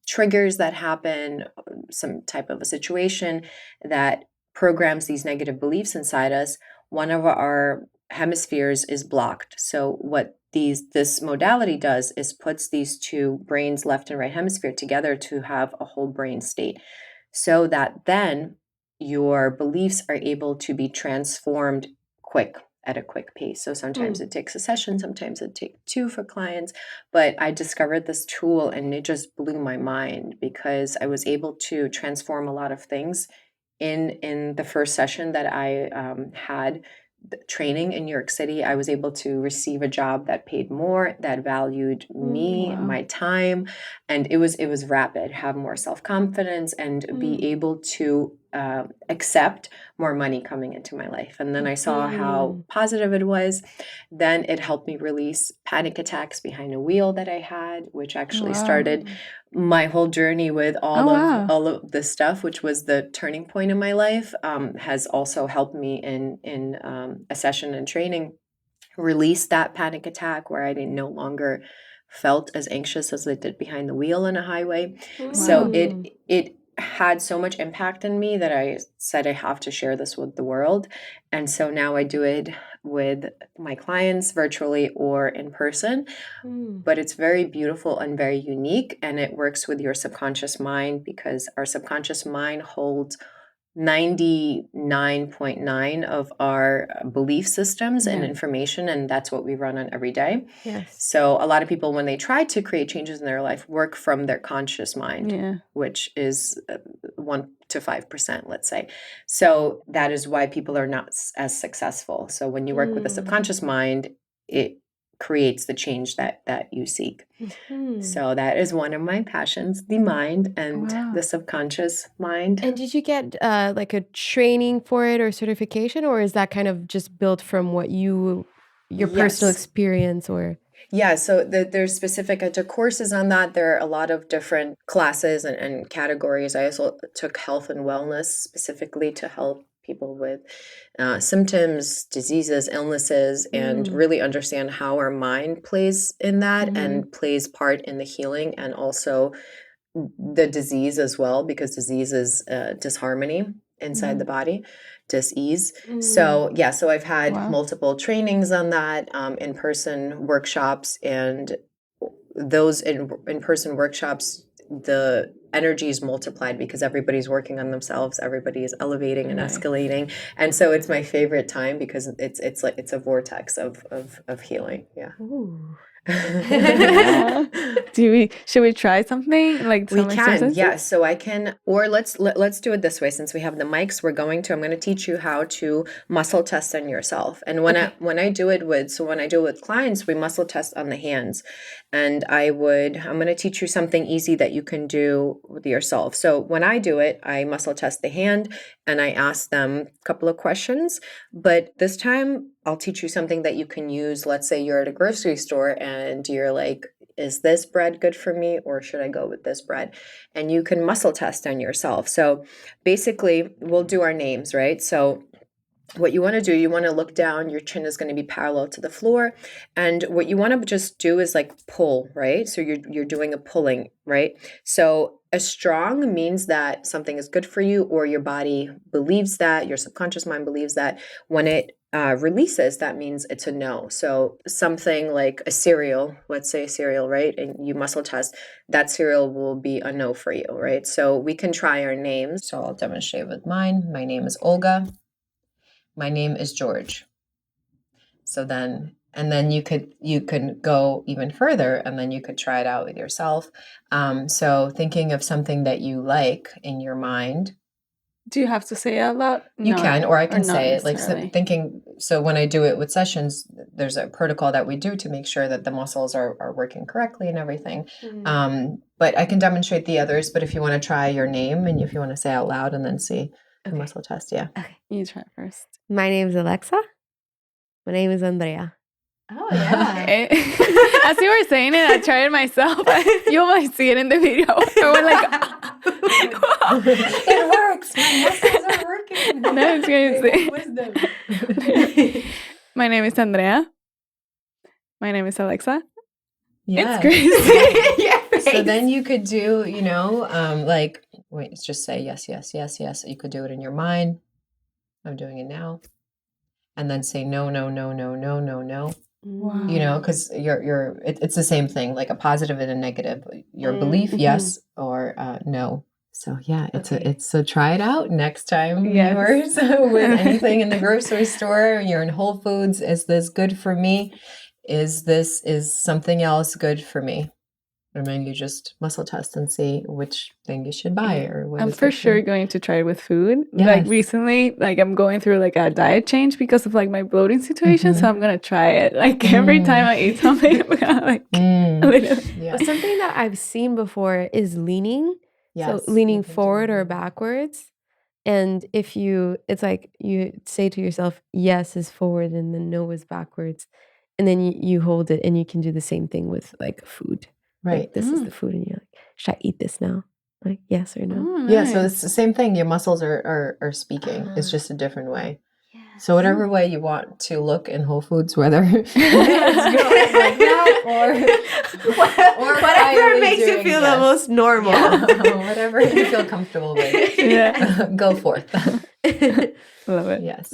triggers that happen, some type of a situation that programs these negative beliefs inside us, one of our hemispheres is blocked. So what this modality does is puts these two brains, left and right hemisphere, together to have a whole brain state, so that then your beliefs are able to be transformed at a quick pace. So sometimes it takes a session, sometimes it takes 2 for clients. But I discovered this tool and it just blew my mind, because I was able to transform a lot of things in the first session that I had training in New York City. I was able to receive a job that paid more, that valued me, my time, and it was rapid. Have more self-confidence and be able to accept more money coming into my life. And then I saw how positive it was. Then it helped me release panic attacks behind a wheel that I had, which actually started my whole journey with all of this stuff, which was the turning point in my life. Has also helped me in a session and training release that panic attack, where I no longer felt as anxious as I did behind the wheel on a highway. So it had so much impact in me that I said I have to share this with the world. And so now I do it with my clients virtually or in person. But it's very beautiful and very unique, and it works with your subconscious mind, because our subconscious mind holds 99.9 of our belief systems and information, and that's what we run on every day. So a lot of people, when they try to create changes in their life, work from their conscious mind, which is 1 to 5%, let's say. So that is why people are not as successful. So when you work with the subconscious mind, it creates the change that you seek. So that is one of my passions, the mind and the subconscious mind. And did you get like a training for it or certification, or is that kind of just built from what your personal experience? Or yeah, so there's specific, I took courses on that. There are a lot of different classes and categories. I also took health and wellness specifically to help people with symptoms, diseases, illnesses, and really understand how our mind plays in that and plays part in the healing, and also the disease as well, because disease is disharmony inside the body, dis-ease. So so I've had multiple trainings on that, in-person workshops, and those in-person workshops, the energy is multiplied because everybody's working on themselves, everybody is elevating and escalating, and so it's my favorite time, because it's like it's a vortex of healing. Should we try something like we can? Yes. So I can, or let's do it this way. Since we have the mics, I'm going to teach you how to muscle test on yourself. And when I do it with clients, we muscle test on the hands, and I'm going to teach you something easy that you can do with yourself. So when I do it, I muscle test the hand and I ask them a couple of questions, but this time I'll teach you something that you can use. Let's say you're at a grocery store and you're like, is this bread good for me, or should I go with this bread? And you can muscle test on yourself. So basically, we'll do our names, right? So what you want to do, you want to look down, your chin is going to be parallel to the floor. And what you want to just do is like pull, right? So you're doing a pulling, right? So a strong means that something is good for you, or your body believes that, your subconscious mind believes that. When it releases, that means it's a no. So something like a cereal, let's say a cereal, right? And you muscle test, that cereal will be a no for you, right? So we can try our names. So I'll demonstrate with mine. My name is Olga. My name is George. So then, and then you can go even further, and then you could try it out with yourself. So thinking of something that you like in your mind. Do you have to say it out loud? You can, or I can not say it. Like necessarily. so when I do it with sessions, there's a protocol that we do to make sure that the muscles are working correctly and everything. But I can demonstrate the others. But if you want to try your name, and if you want to say out loud and then see the muscle test, yeah. Okay. You try first. My name is Alexa. My name is Andrea. Oh, yeah. As you were saying it, I tried it myself. You might see it in the video. We're like, it works. My muscles are working. No, it's crazy. My name is Andrea. My name is Alexa. Yeah. It's crazy. So then you could do, just say yes, yes, yes, yes. You could do it in your mind. I'm doing it now. And then say no, no, no, no, no, no, no. Wow. Because it's the same thing, like a positive and a negative. Your belief, yes, or no. So yeah, so try it out next time, viewers, with anything in the grocery store. You're in Whole Foods. Is this good for me? Is something else good for me? And then you just muscle test and see which thing you should buy, or what. I'm for sure going to try it with food. Yes. Like recently, like I'm going through like a diet change because of like my bloating situation. So I'm gonna try it. Like every time I eat something, I'm gonna like Something that I've seen before is leaning. Yes. So leaning forward or backwards. And it's like you say to yourself, yes is forward and then no is backwards. And then you hold it, and you can do the same thing with like food. Right. Like, this is the food, and you're like, should I eat this now? Like, yes or no? Nice. Yeah, so it's the same thing. Your muscles are speaking. It's just a different way. Yes. So whatever way you want to look in Whole Foods, whether it's going like that or whatever makes you feel the most normal. Yeah, whatever you feel comfortable with. Yeah. Go forth. Love it. Yes.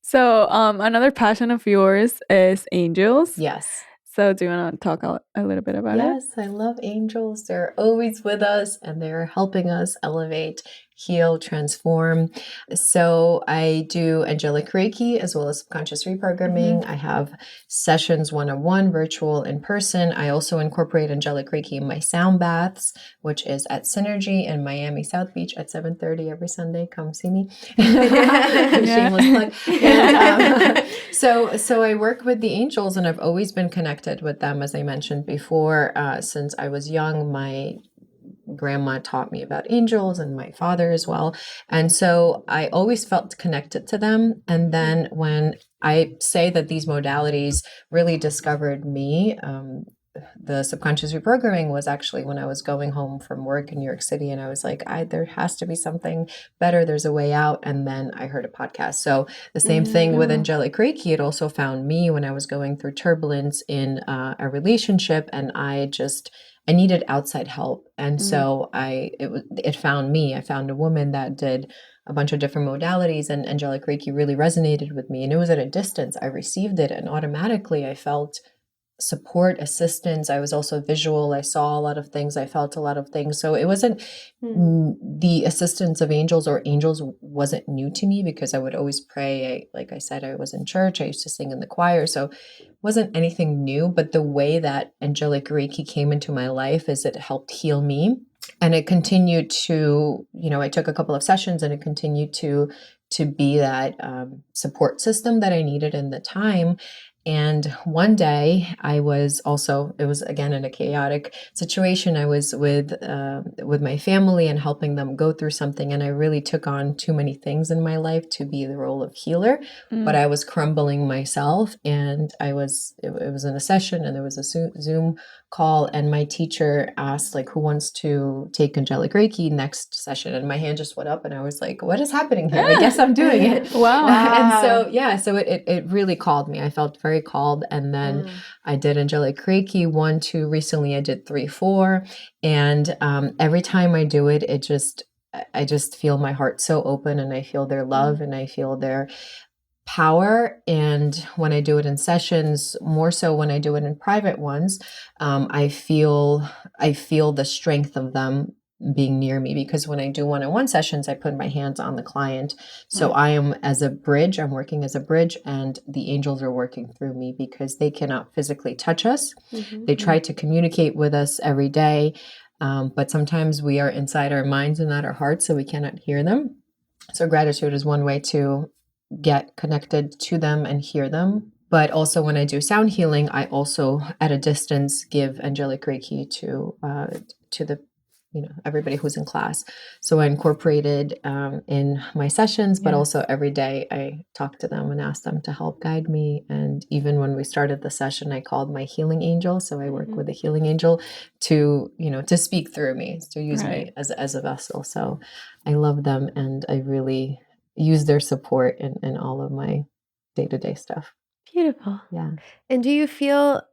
So it passion of yours is angels. Yes. So do you want to talk a little bit about it? Yes, I love angels. They're always with us, and they're helping us elevate, heal, transform. So I do Angelic Reiki as well as subconscious reprogramming. I have sessions one-on-one, virtual, in person. I also incorporate Angelic Reiki in my sound baths, which is at Synergy in Miami South Beach at 7:30 every Sunday. Come see me. Shameless plug. And, so I work with the angels, and I've always been connected with them, as I mentioned before. Since I was young, my grandma taught me about angels, and my father as well. And so I always felt connected to them. And then when I say that these modalities really discovered me, the subconscious reprogramming was actually when I was going home from work in New York City, and I was like, there has to be something better. There's a way out. And then I heard a podcast. So the same thing with Angelic Reiki. It also found me when I was going through turbulence in a relationship, and I needed outside help. And so it found me. I found a woman that did a bunch of different modalities, and Angelic Reiki really resonated with me. And it was at a distance. I received it, and automatically I felt support, assistance. I was also visual. I saw a lot of things. I felt a lot of things. So it wasn't the assistance of angels, or angels wasn't new to me, because I would always pray. Like I said, I was in church. I used to sing in the choir. So it wasn't anything new. But the way that Angelic Reiki came into my life is it helped heal me. And it continued to, I took a couple of sessions, and it continued to be that support system that I needed in the time. And one day it was again in a chaotic situation. I was with my family and helping them go through something. And I really took on too many things in my life to be the role of healer, but I was crumbling myself. And it was in a session, and there was a Zoom call, and my teacher asked, like, who wants to take Angelic Reiki next session? And my hand just went up, and I was like, what is happening here? I guess I'm doing it. Wow. And so it really called me. I felt very called. And then I did Angelic Reiki 1, 2. Recently I did 3, 4. And every time I do it, I just feel my heart so open, and I feel their love, and I feel their power. And when I do it in sessions, more so when I do it in private ones, I feel the strength of them being near me, because when I do one-on-one sessions, I put my hands on the client. So I am as a bridge, I'm working as a bridge, and the angels are working through me because they cannot physically touch us. They try to communicate with us every day. But sometimes we are inside our minds and not our hearts, so we cannot hear them. So gratitude is one way to get connected to them and hear them. But also when I do sound healing, I also at a distance give Angelic Reiki to the everybody who's in class. So I incorporated in my sessions, but also every day I talk to them and ask them to help guide me. And even when we started the session, I called my healing angel. So I work with a healing angel to speak through me, to use me as a vessel. So I love them, and I really use their support in all of my day-to-day stuff. Beautiful. Yeah. And do you feel,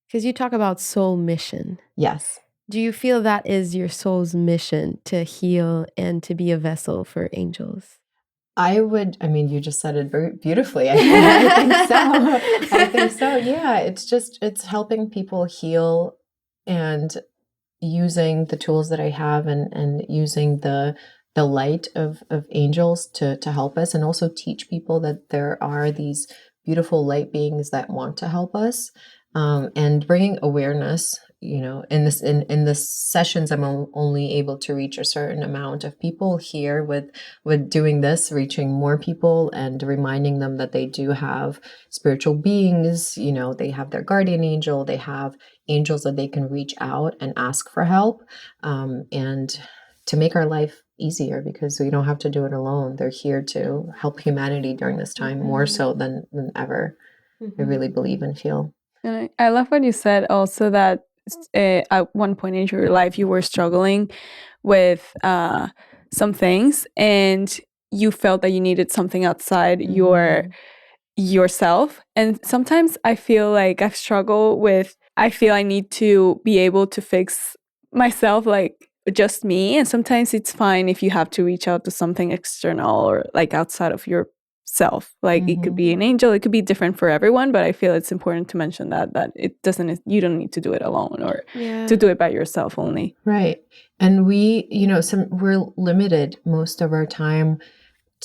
because you talk about soul mission. Yes. Do you feel that is your soul's mission, to heal and to be a vessel for angels? You just said it very beautifully. I think so. I think so. Yeah. It's helping people heal, and using the tools that I have, and using the light of angels to help us, and also teach people that there are these beautiful light beings that want to help us, and bringing awareness. In this sessions, I'm only able to reach a certain amount of people. Here with doing this, reaching more people and reminding them that they do have spiritual beings. They have their guardian angel, they have angels that they can reach out and ask for help, and to make our life easier, because we don't have to do it alone. They're here to help humanity during this time, more so than ever. I really believe and feel. And I love what you said also, that at one point in your life you were struggling with some things, and you felt that you needed something outside yourself. And sometimes I feel like I've struggled with, I feel I need to be able to fix myself, like just me. And sometimes it's fine if you have to reach out to something external or like outside of yourself. Like it could be an angel, it could be different for everyone, but I feel it's important to mention that it doesn't, you don't need to do it alone, or to do it by yourself only. Right. And we're limited most of our time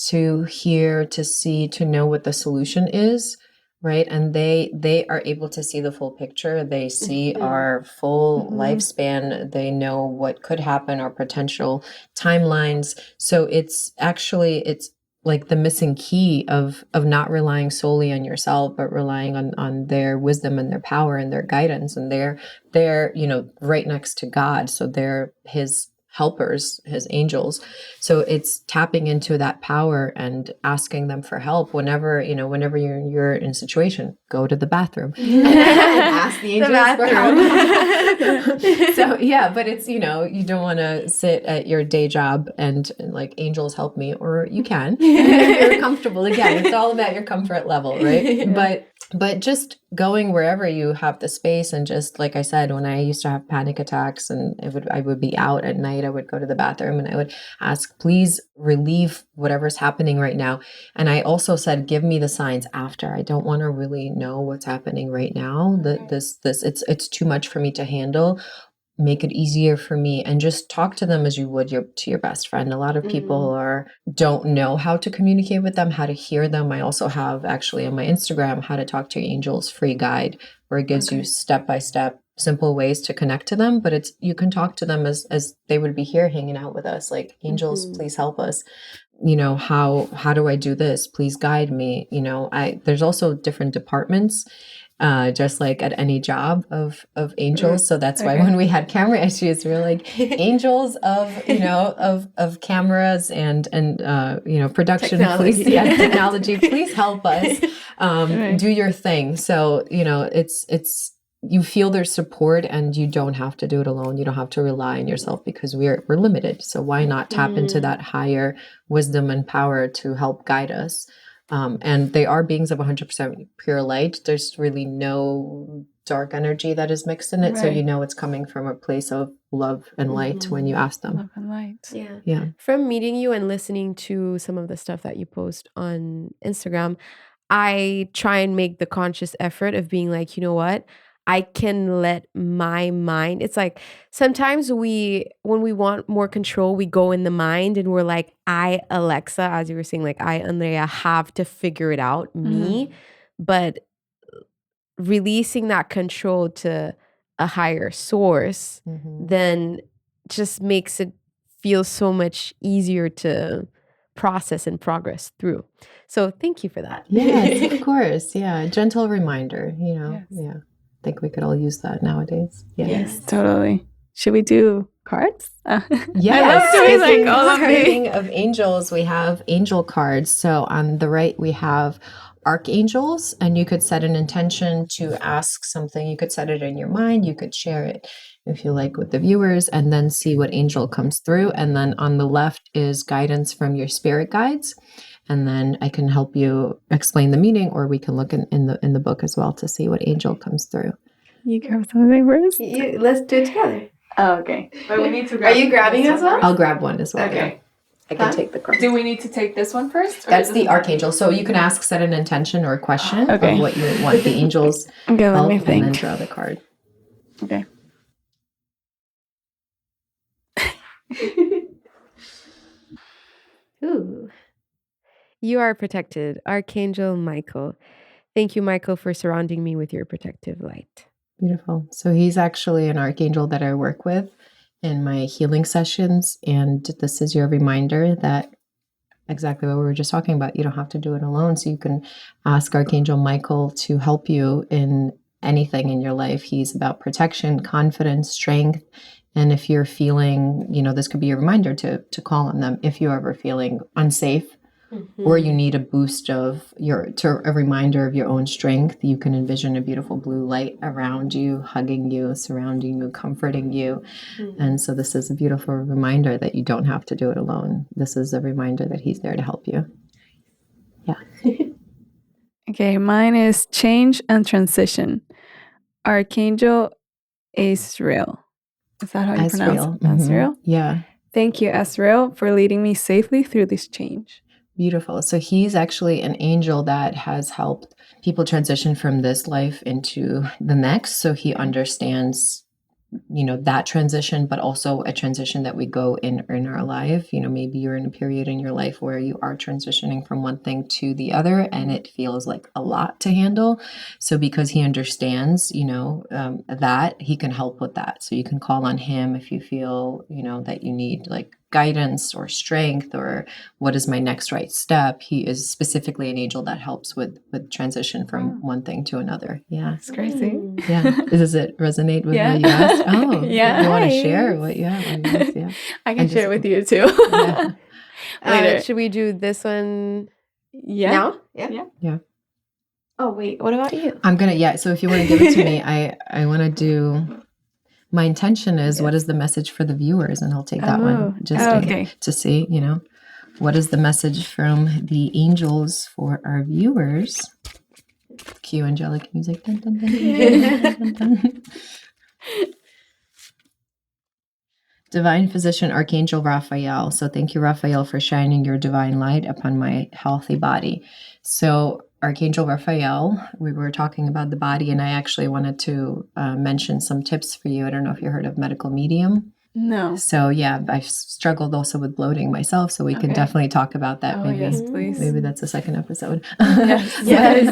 to hear, to see, to know what the solution is, right? And they are able to see the full picture. They see our full lifespan. They know what could happen, our potential timelines. So it's like the missing key of not relying solely on yourself, but relying on their wisdom and their power and their guidance. And they're right next to God. So they're his helpers, his angels. So it's tapping into that power and asking them for help whenever you're in a situation. Go to the bathroom and ask the angels for help. So yeah, but it's you don't want to sit at your day job and like, angels help me, or you can if you're comfortable. Again, it's all about your comfort level, right? But just going wherever you have the space, and just like I said, when I used to have panic attacks and I would be out at night, I would go to the bathroom and I would ask, please relieve whatever's happening right now. And I also said, give me the signs after. I don't want to really know what's happening right now. It's too much for me to handle. Make it easier for me, and just talk to them as you would to your best friend. A lot of people don't know how to communicate with them, how to hear them. I also have actually on my Instagram, how to talk to your angels free guide, where it gives you step-by-step simple ways to connect to them. But you can talk to them as they would be here hanging out with us, like, angels, please help us. How do I do this? Please guide me. There's also different departments, just like at any job of angels. So that's why when we had camera issues, we were like, angels of of cameras and production, technology. Please, technology, please help us do your thing. So it's you feel their support, and you don't have to do it alone. You don't have to rely on yourself, because we're limited. So why not tap into that higher wisdom and power to help guide us? And they are beings of 100% pure light. There's really no dark energy that is mixed in it. So you know it's coming from a place of love and light when you ask them. Love and light. Yeah. From meeting you and listening to some of the stuff that you post on Instagram, I try and make the conscious effort of being like, you know what? I can let my mind, it's like sometimes when we want more control, we go in the mind and we're like, I, Alexa, as you were saying, like I, Andrea, have to figure it out, me. But releasing that control to a higher source then just makes it feel so much easier to process and progress through. So thank you for that. Yes, of course. Yeah. Gentle reminder, you know. Yeah. I think we could all use that nowadays. Yes, totally. Should we do cards? Yes. Speaking of angels, we have angel cards. So on the right, we have archangels, and you could set an intention to ask something. You could set it in your mind. You could share it if you like with the viewers, and then see what angel comes through. And then on the left is guidance from your spirit guides. And then I can help you explain the meaning, or we can look in the book as well to see what angel comes through. You grab something first? Let's do it together. Oh, okay. But we need to grab. Are you grabbing as well? I'll grab one as well. Okay. I can take the card. Do we need to take this one first? That's the archangel. So you can set an intention or a question of what you want the angels okay, let me help, think. and then draw the card. Okay. Ooh. You are protected, Archangel Michael. Thank you, Michael, for surrounding me with your protective light. Beautiful. So he's actually an archangel that I work with in my healing sessions. And this is your reminder that exactly what we were just talking about. You don't have to do it alone. So you can ask Archangel Michael to help you in anything in your life. He's about protection, confidence, strength. And if you're feeling, this could be a reminder to call on them if you're ever feeling unsafe. Or you need a boost a reminder of your own strength. You can envision a beautiful blue light around you, hugging you, surrounding you, comforting you. And so this is a beautiful reminder that you don't have to do it alone. This is a reminder that he's there to help you. Yeah. Okay, mine is change and transition. Archangel Azrael. Is that how you pronounce it? Azrael? Yeah. Thank you, Azrael, for leading me safely through this change. Beautiful. So he's actually an angel that has helped people transition from this life into the next. So he understands, that transition, but also a transition that we go in our life. Maybe you're in a period in your life where you are transitioning from one thing to the other, and it feels like a lot to handle. So because he understands, that, he can help with that. So you can call on him if you feel, that you need like guidance or strength, or what is my next right step. He is specifically an angel that helps with transition from one thing to another. Yeah. It's crazy. Yeah. Does it resonate with what you asked? Oh, yeah. You want to share what you have? Yeah. I can share with you too. Yeah. Should we do this one now? Yeah. Oh, wait. What about you? I'm going to, so if you want to give it to me, I want to do... My intention is, what is the message for the viewers? And I'll take that one just to see, what is the message from the angels for our viewers? Cue angelic music. Dun, dun, dun, dun, dun, dun, dun. Divine Physician, Archangel Raphael. So thank you, Raphael, for shining your divine light upon my healthy body. So Archangel Raphael, we were talking about the body, and I actually wanted to mention some tips for you. I don't know if you heard of medical medium. No. So yeah, I've struggled also with bloating myself, so we can definitely talk about that. Oh, yes, please. Maybe that's a second episode. Yes.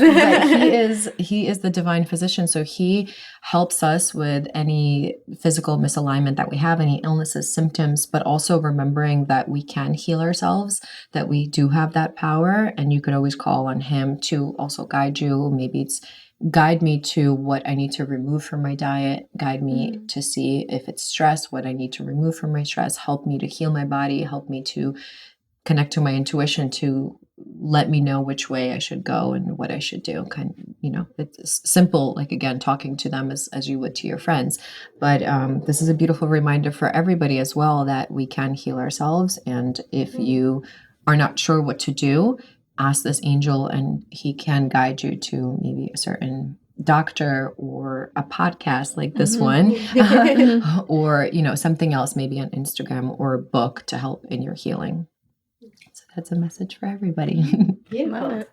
But he is the divine physician, so he helps us with any physical misalignment that we have, any illnesses, symptoms, but also remembering that we can heal ourselves, that we do have that power, and you could always call on him to also guide you. Maybe it's guide me to what I need to remove from my diet, guide me to see if it's stress, what I need to remove from my stress, help me to heal my body, help me to connect to my intuition, to let me know which way I should go and what I should do. It's simple, like again, talking to them as you would to your friends. But this is a beautiful reminder for everybody as well, that we can heal ourselves. And if you are not sure what to do, ask this angel, and he can guide you to maybe a certain doctor or a podcast like this one, or, something else, maybe on Instagram or a book to help in your healing. So that's a message for everybody. Beautiful.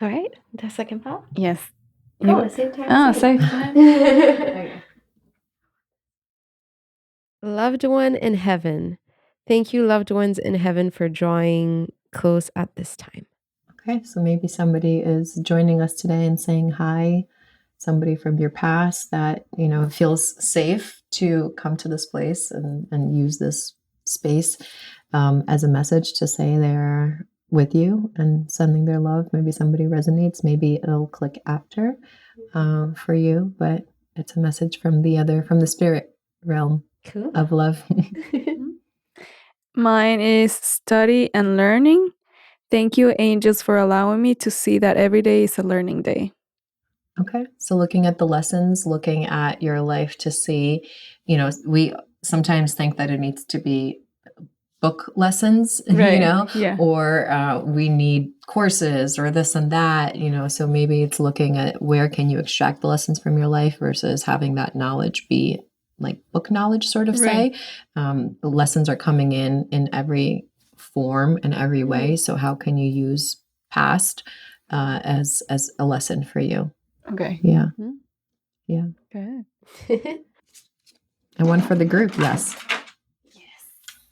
All right. The second part? Yes. Same time. Oh, same time. Loved one in heaven. Thank you, loved ones in heaven, for drawing close at this time. Okay, so maybe somebody is joining us today and saying hi, somebody from your past that, feels safe to come to this place and use this space as a message to say they're with you and sending their love. Maybe somebody resonates, maybe it'll click after for you, but it's a message from the spirit realm of love. Mine is study and learning. Thank you, angels, for allowing me to see that every day is a learning day. Okay. So looking at the lessons, looking at your life to see, we sometimes think that it needs to be book lessons, right. Or we need courses or this and that, so maybe it's looking at where can you extract the lessons from your life versus having that knowledge be like book knowledge, sort of say. The lessons are coming in every form and every way. So how can you use past as a lesson for you? Okay. Yeah. Mm-hmm. Yeah. Good. And one for the group. Yes.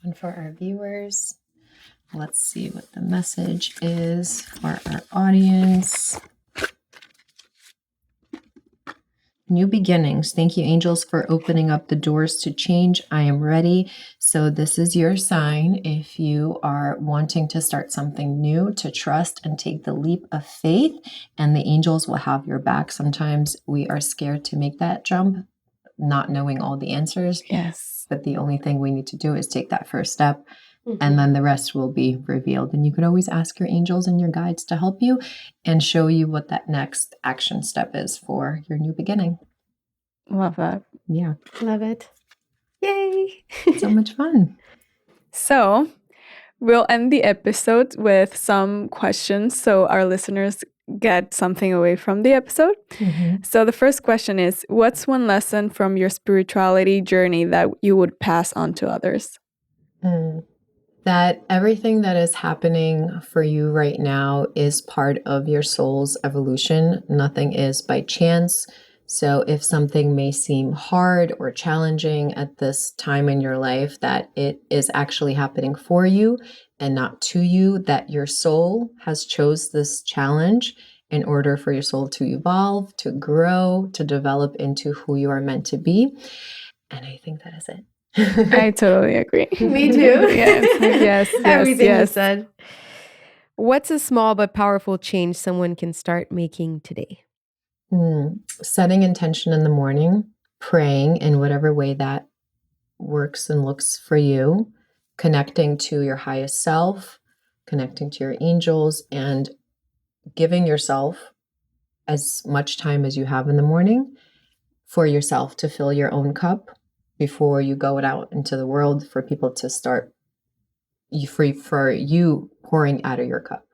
And for our viewers, let's see what the message is for our audience. New beginnings. Thank you, angels, for opening up the doors to change. I am ready. So this is your sign. If you are wanting to start something new, to trust and take the leap of faith, and the angels will have your back. Sometimes we are scared to make that jump, not knowing all the answers. Yes. But the only thing we need to do is take that first step, and then the rest will be revealed. And you can always ask your angels and your guides to help you and show you what that next action step is for your new beginning. Love that. Yeah. Love it. Yay. So much fun. So we'll end the episode with some questions so our listeners get something away from the episode. So the first question is, what's one lesson from your spirituality journey that you would pass on to others? That everything that is happening for you right now is part of your soul's evolution. Nothing is by chance. So if something may seem hard or challenging at this time in your life, that it is actually happening for you and not to you, that your soul has chose this challenge in order for your soul to evolve, to grow, to develop into who you are meant to be. And I think that is it. I totally agree. Me too. Yes. Everything you said. What's a small but powerful change someone can start making today? Setting intention in the morning, praying in whatever way that works and looks for you, connecting to your highest self, connecting to your angels, and giving yourself as much time as you have in the morning for yourself to fill your own cup before you go out into the world for people to start for you pouring out of your cup.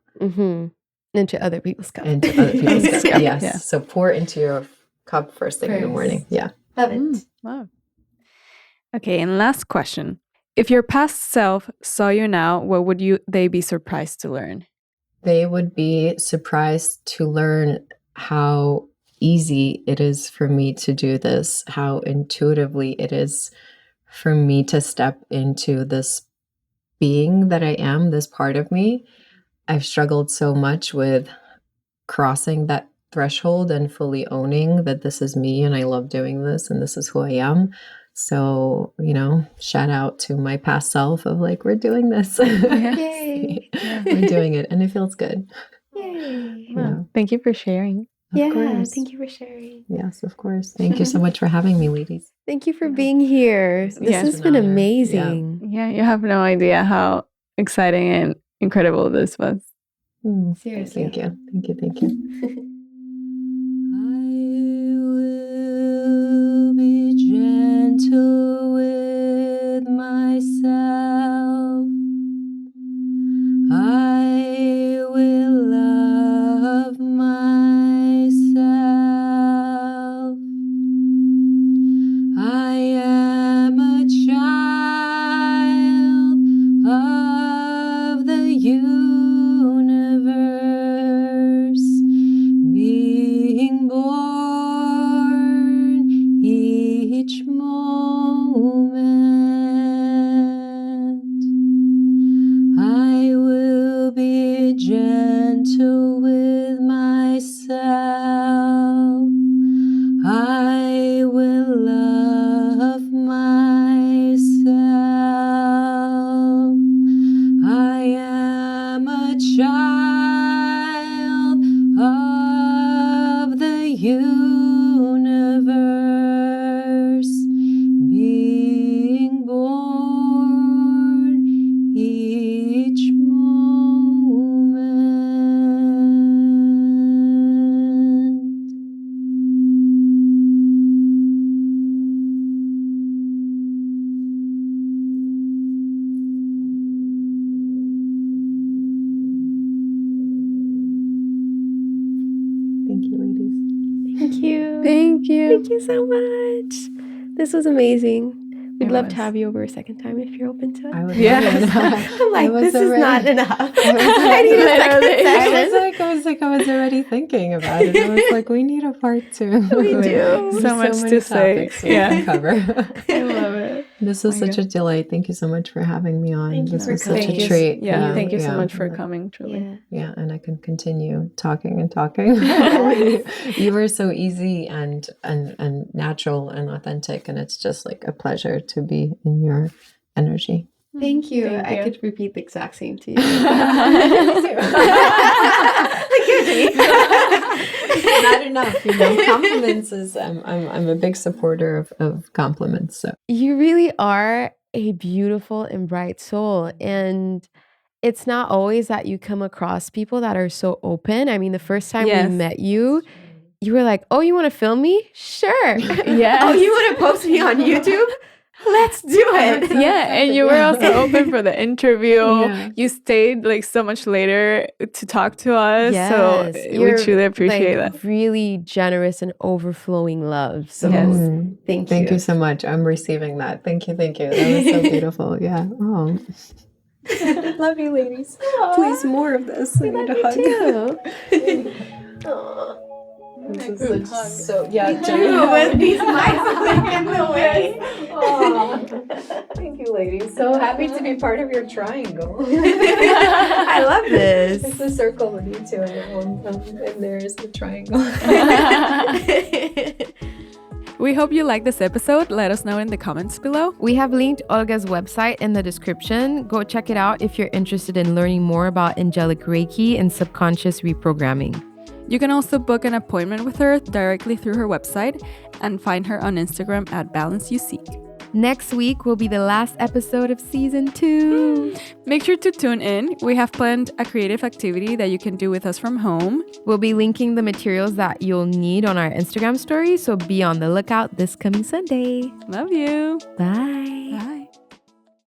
Into other people's cup. Into other people's cup. Yes. Yeah. So pour into your cup first thing in the morning. Yeah. Love it. Wow. Okay, and last question. If your past self saw you now, what would they be surprised to learn? They would be surprised to learn how easy it is for me to do this, how intuitively it is for me to step into this being that I am, this part of me. I've struggled so much with crossing that threshold and fully owning that this is me and I love doing this and this is who I am. So, shout out to my past self of like, we're doing this. Yay. We're doing it and it feels good. Yay. Wow. Thank you for sharing. Of course. Thank you for sharing. Yes, of course. Thank you so much for having me, ladies. Thank you for being here. This has been amazing. Yeah, you have no idea how exciting and incredible this was. Seriously. Thank you. Thank you. Gentle with myself. I each moment. Thank you, ladies. Thank you. Thank you. Thank you so much. This was amazing. We'd It love was. to have you over a second time if you're open to it. I would Yes. love it. I'm like, this is not enough. I need a Literally. second I session. was already thinking about it. I was like, we need a part 2. We do. There's So much many to say. topics we Yeah. can cover. I love it. This was My such a delight. Thank you so much for having me on. Thank you This for was such coming. a treat. Yeah, thank you so yeah. much for coming, truly. Yeah. Yeah, and I can continue talking and talking. You were so easy and natural and authentic, and it's just like a pleasure to be in your energy. Thank you. Thank I you. could repeat the exact same to you. Not enough, Compliments is I'm a big supporter of compliments. So You really are a beautiful and bright soul. And it's not always that you come across people that are so open. I mean, the first time Yes. we met you, you were like, oh, you want to film me? Sure. Yes. Oh, you want to post me on YouTube? Let's do it. Yeah, and you were also open for the interview. Yeah. You stayed like so much later to talk to us. Yes, So we you're, truly appreciate like, that. really generous and overflowing love. So Yes. thank you so much. I'm receiving that. Thank you. That was so beautiful. Yeah. Oh. Love you, ladies. Please, more of this. I need a hug. Too. This is so yeah. With these mics in the way. Thank you, ladies. So happy to be part of your triangle. I love this. It's a circle with you two, and there's the triangle. We hope you like this episode. Let us know in the comments below. We have linked Olga's website in the description. Go check it out if you're interested in learning more about Angelic Reiki and subconscious reprogramming. You can also book an appointment with her directly through her website and find her on Instagram at BalanceYouSeek. Next week will be the last episode of season 2. Make sure to tune in. We have planned a creative activity that you can do with us from home. We'll be linking the materials that you'll need on our Instagram story, so be on the lookout this coming Sunday. Love you. Bye. Bye.